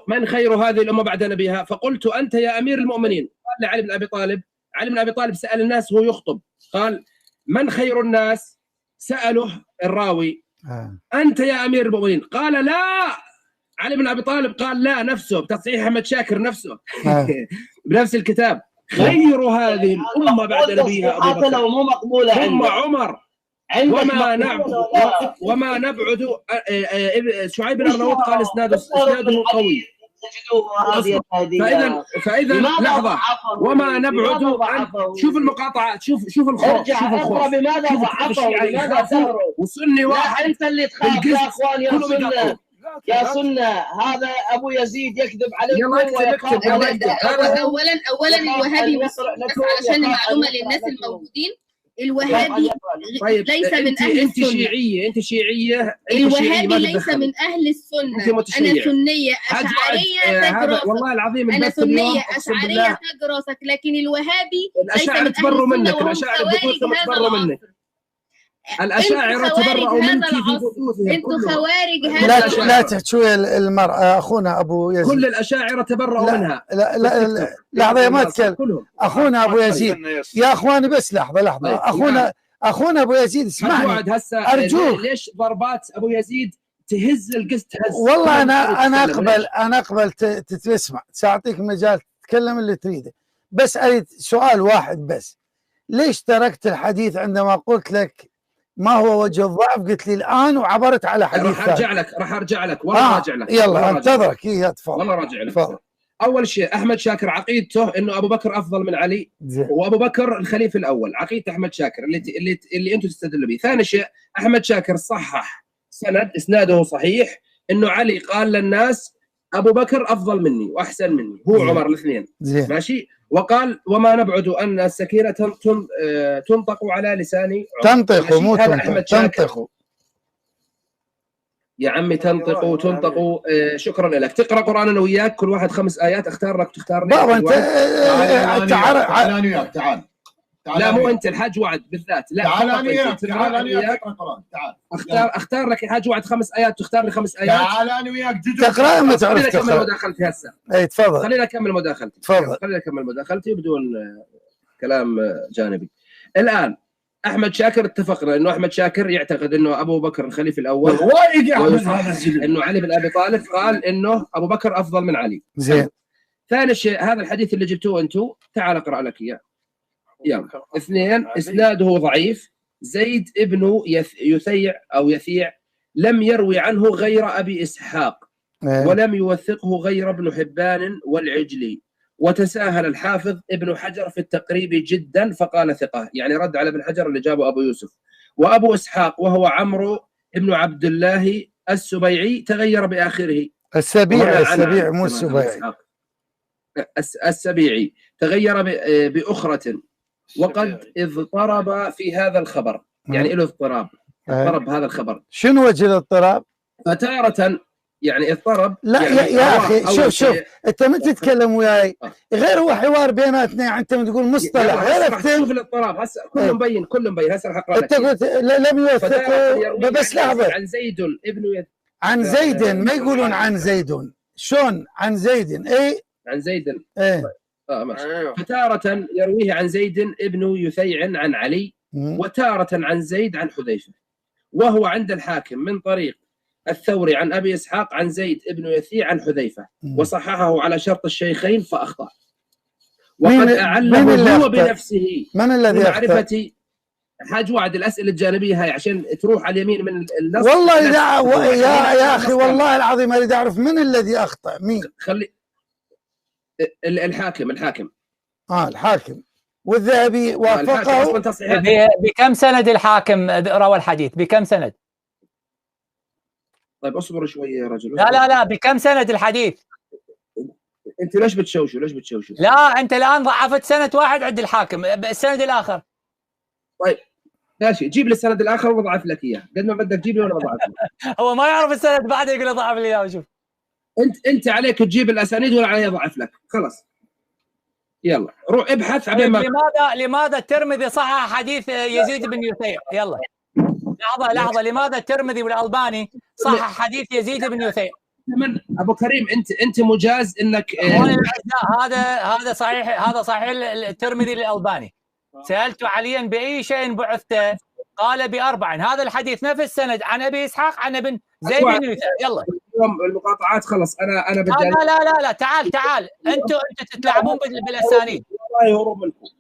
C: من خير هذه الامه بعد نبيها؟ فقلت انت يا امير المؤمنين. قال لعلي بن ابي طالب. علي بن ابي طالب سال الناس وهو يخطب، قال من خير الناس؟ ساله الراوي انت يا امير المؤمنين. قال لا. علي بن ابي طالب قال لا نفسه بتصحيح احمد شاكر نفسه بنفس الكتاب. خير هذه الامه بعد نبيها ابو بكر
F: مو مقبوله
C: ثم عمر وما نبعد. شعيب بن الأرناؤوط قال اسناده قوي. فاذا لحظه. وما نبعد. شوف المقاطعه، شوف الخوف.
F: بماذا ضعفوا؟
C: وسني واحد.
F: انت اللي تخاف يا اخوان. يا سنة هذا ابو يزيد يكذب عليكم.
L: اولا الوهابي بس علشان المعلومه للناس الموجودين، الوهابي ليس من اهل السنه.
C: انت شيعيه.
L: الوهابي ليس من اهل السنه. انا سنيه اشعريه تجرسك.
C: والله العظيم
L: انا سنيه اشعريه تجرسك، لكن الوهابي ليس من اهل
C: السنه. الاشاعره تبروا منك. الأشاعرة تبرأوا منك في بثوثهم.
L: انتم خوارج.
E: لا تحكوا المرأة أخونا أبو يزيد.
C: كل الأشاعرة تبرأوا منها.
E: لا لحظة ما تكلم. أخونا أبو يزيد يا أخواني بس لحظة. أخونا أبو يزيد اسمعني أرجوك.
C: ليش ضربات أبو يزيد تهز القسط هز؟
E: والله أنا أقبل تسمع، سأعطيك مجال تتكلم اللي تريده، بس أريد سؤال واحد بس. ليش تركت الحديث عندما قلت لك ما هو وجه الضعف؟ قلت لي الآن وعبرت على حديث.
C: راح أرجع لك والله. راجع لك.
E: يلا انتظرك. تفضل.
C: والله راجع لك. أول شيء أحمد شاكر عقيدته إنه أبو بكر أفضل من علي وأبو بكر الخليفة الأول. عقيدة أحمد شاكر اللي أنتم تستدلوا به. ثاني شيء أحمد شاكر صحح إسناده صحيح إنه علي قال للناس أبو بكر أفضل مني وأحسن مني، هو عمر الاثنين. ماشي. وقال وما نبعد أن السكينة تنطق على لسان عمر.
E: تنطق مو تنطق
C: يا عمي. تنطق. شكرا لك. تقرأ قرآن أنا وياك كل واحد 5 آيات. اختار لك تختار لي.
E: بابا أنت
M: تعال.
C: لا مو انت، الحاج وعد بالذات. لا
M: تعال انا وياك، تعال انا وياك اقرا قران. تعال
C: اختار لك الحاج وعد 5 ايات وتختار لي 5 ايات.
M: تعال انا وياك
E: تقرا ما تعرف
C: تقرا. خليني اكمل مداخلتي هسه.
E: اي تفضل.
C: خليني اكمل مداخلتي.
E: تفضل.
C: خليني اكمل مداخلتي بدون كلام جانبي. الان احمد شاكر اتفقنا انه احمد شاكر يعتقد انه ابو بكر الخليفه الاول، انه علي بن ابي طالب قال انه ابو بكر افضل من علي.
E: زين.
C: ثاني شيء هذا الحديث اللي جبتوه انتم، تعال اقرا لك اياه. يلا. 2 اسناده ضعيف. زيد ابن يثيع لم يروي عنه غير ابي اسحاق، ولم يوثقه غير ابن حبان والعجلي، وتساهل الحافظ ابن حجر في التقريب جدا فقال ثقة، يعني رد على ابن حجر اللي جابه أبو يوسف. وأبو إسحاق وهو عمرو ابن عبد الله السبيعي تغير بآخره.
E: السبيع مو السبيعي.
C: السبيعي تغير بأخرة، وقد اضطرب في هذا الخبر، يعني له اضطراب. اضطرب هذا الخبر.
E: شنو وجه الاضطراب؟
C: فتارة يعني اضطرب.
E: لا
C: يعني
E: يا اخي شوف انت من تتكلم وياي غير هو حوار بيناتنا، يعني انت تقول مصطلح غير
C: شوف الاضطراب هسه كله مبين هسه راح اقرا لك.
E: انت قلت لم يوثق. بس لحظه.
C: عن زيد ابن
E: عن زيد ما يقولون عن زيد. شلون عن زيد؟ اي
C: عن زيد.
E: ايه
C: ماشي. فتارة يرويه عن زيد ابن يثيع عن علي، وتارة عن زيد عن حذيفة، وهو عند الحاكم من طريق الثوري عن أبي إسحاق عن زيد ابن يثيع عن حذيفة، وصححه على شرط الشيخين فأخطأ، وقد أعله هو بنفسه.
E: من الذي
C: معرفتي حاج وعد الأسئلة الجانبية هاي عشان تروح على اليمين من النص.
E: والله يا أخي والله العظيم أريد أعرف من الذي أخطأ. مين؟
C: خلي الحاكم.
E: الحاكم. والذهبي وافقه.
A: بكم سند الحاكم روى الحديث؟ بكم سند؟
C: طيب اصبر شويه يا رجل.
A: لا بكم سند الحديث؟
C: انت ليش بتشوشوا؟
A: لا انت الان ضعفت سند واحد عند الحاكم، السند الاخر.
C: طيب ماشي، جيب لي السند الاخر وضعف لك اياه، قد ما بدك جيب لي وانا بضعف لك.
A: هو ما يعرف السند بعده يقول ضعف لي اياه. شوف
C: انت عليك تجيب الاسانيد ولا علي اضعف لك، خلاص. يلا روح ابحث.
A: لماذا الترمذي صحح حديث يزيد بن يثيع؟ يلا لحظة. لماذا الترمذي والألباني صحح حديث يزيد بن يثيع؟
C: من ابو كريم انت مجاز انك
A: هذا صحيح الترمذي للألباني. سألت عليا بأي شيء بعثت؟ قال ب4. هذا الحديث نفس السند عن أبي إسحاق عن ابن زيد بن يثيع. يلا
C: المقاطعات خلص. انا بدي
A: لا تعال انتوا تتلاعبون بالاسانيد.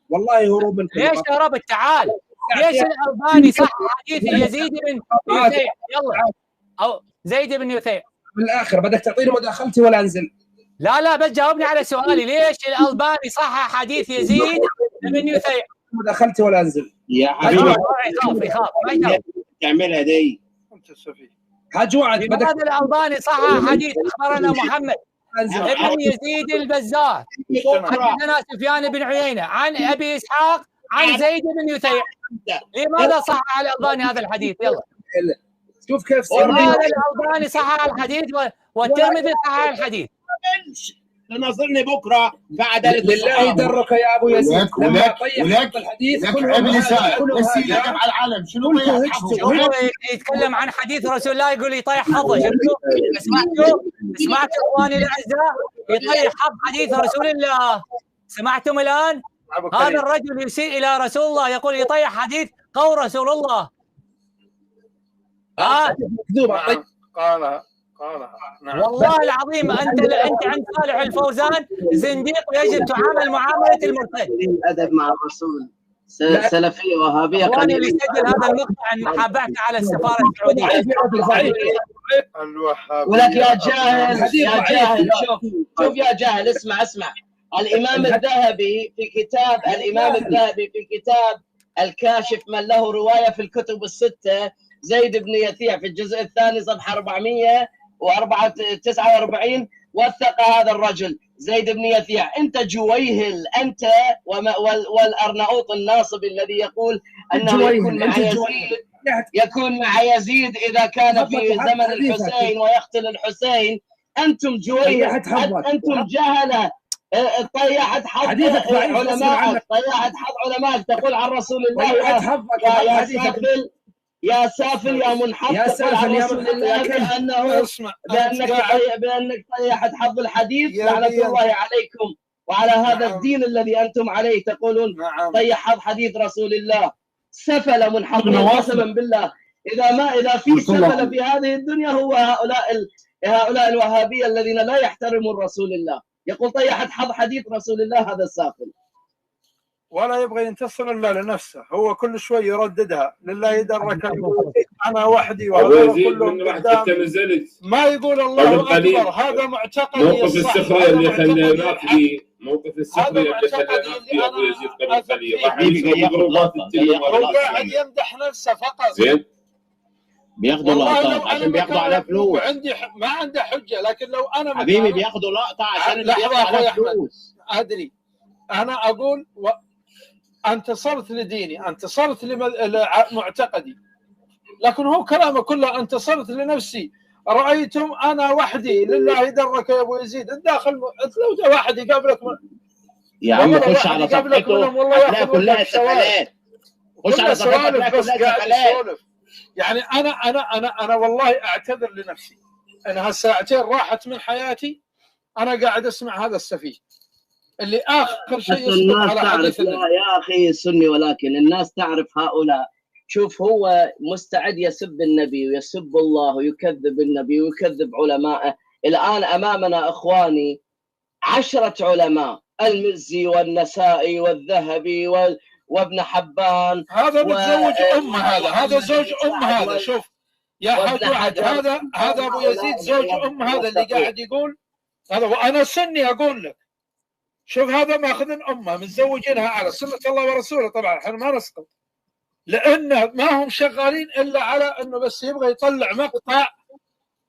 C: والله هروب منكم.
A: ليش هربت؟ تعال. ليش الألباني صح حديث يزيد بن يثيع؟ يلا او زيد بن يثيع.
C: بالاخر بدك تعطيني مداخلتي ولا انزل؟
A: لا بس جاوبني على سؤالي. ليش الألباني صح حديث يزيد بن يثيع؟
C: مداخلتي ولا انزل؟
G: يا حبيبي
A: يخاف ما
G: تعملها دي.
C: حاج وعد
A: لماذا الألباني صح حديث أخبرنا محمد ابن يزيد البزار حدثنا سفيان بن عيينة عن أبي إسحاق عن زيد بن يثيع؟ لماذا صح على الألباني هذا الحديث؟ يلا
C: شوف كيف
A: لماذا الألباني صح الحديث والترمذي صح الحديث؟
G: تناظرني بكره بعد
C: لله يدرك يا ابو يزيد.
G: ولك
C: الحديث
G: على العالم شنو
A: يتكلم عن حديث رسول الله يقول يطيح حظه. سمعتوا اخواني الاعزاء؟ يطيح حظ حديث رسول الله. سمعتم الان؟ هذا الرجل يسيء الى رسول الله يقول يطيح حديث قول رسول الله.
C: مكذوبه.
D: قالها نعم.
A: والله العظيم انت عند صالح الفوزان زنديق ويجب تعامل معامله المرتد.
F: الادب مع الرسول سلفيه وهابيه.
A: اخواني اللي سجل هذا المقطع عن محاباته على السفاره السعوديه.
F: ولك يا جاهل شوف يا جاهل اسمع الامام الذهبي في كتاب الكاشف من له روايه في الكتب السته زيد بن يثيع في الجزء الثاني صفحه 449 وثق هذا الرجل زيد بن يثيع. انت جويهل انت والارناؤوط الناصب الذي يقول انه يكون مع يزيد اذا كان في زمن الحسين ويقتل الحسين. انتم جويهل، انتم جهله، طيحت حظ علمائك، طيحت حظ علمائك، تقول عن رسول الله يا سافل، يا سافل يا منحط، تقول عن رسول الله بأنك طيحت حظ الحديث، لعنة الله عليكم وعلى هذا الدين الذي أنتم عليه، تقولون طيح حظ حديث رسول الله. سفل منحط قسما بالله، إذا في سفل في هذه الدنيا هو هؤلاء الوهابية الذين لا يحترمون رسول الله. يقول طيحت حظ حديث رسول الله، هذا السافل
D: ولا يبغى ينتصر الا لنفسه، هو كل شوي يرددها لله درك انا وحدي وهذول كلهم قدام، ما يقول الله اكبر. هذا معتقدي
H: موقف السخريه اللي خلاه فيه، موقف السخريه اللي خلاه فيه ابو يزيد قبل قليل راح
D: هو قاعد يمدح نفسه فقط.
H: زين
J: بياخذوا لقطات عشان بياخذوا على فلوس.
D: عندي ما عنده حجه، لكن لو انا
J: حبيبي بياخذوا لقطه عشان بياخذوا على فلوس.
D: ادري انا اقول انتصرت لديني، انتصرت لمعتقدي، لكن هو كلامه كله انتصرت لنفسي. رايتم انا وحدي، لله درك يا ابو يزيد. الداخل لو جاء واحد يقابلك
J: يا عم خش على صفحته لا كلها سفلات، خش على صفحته لا كلها سفلات.
D: يعني انا والله اعتذر لنفسي، انا هالساعتين راحت من حياتي انا قاعد اسمع هذا السفيه اللي اخر شيء يصدق على حديث
F: النبي. يا اخي السني، ولكن الناس تعرف هؤلاء. شوف هو مستعد يسب النبي ويسب الله ويكذب النبي ويكذب علماءه. الان امامنا اخواني 10 علماء، المزي والنسائي والذهبي وابن حبان.
D: هذا متزوج هذا زوج هذا. شوف يا حاج واحد، هذا ابو يزيد زوج هذا اللي قاعد يقول هذا، وانا سني اقول لك. شوف هذا ماخذين امه متزوجينها على سنه الله ورسوله، طبعا احنا ما نسقط، لان ما هم شغالين الا على انه بس يبغى يطلع مقطع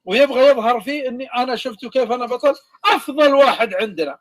D: ويبغى يظهر فيه اني انا شفته كيف انا بطل افضل واحد عندنا.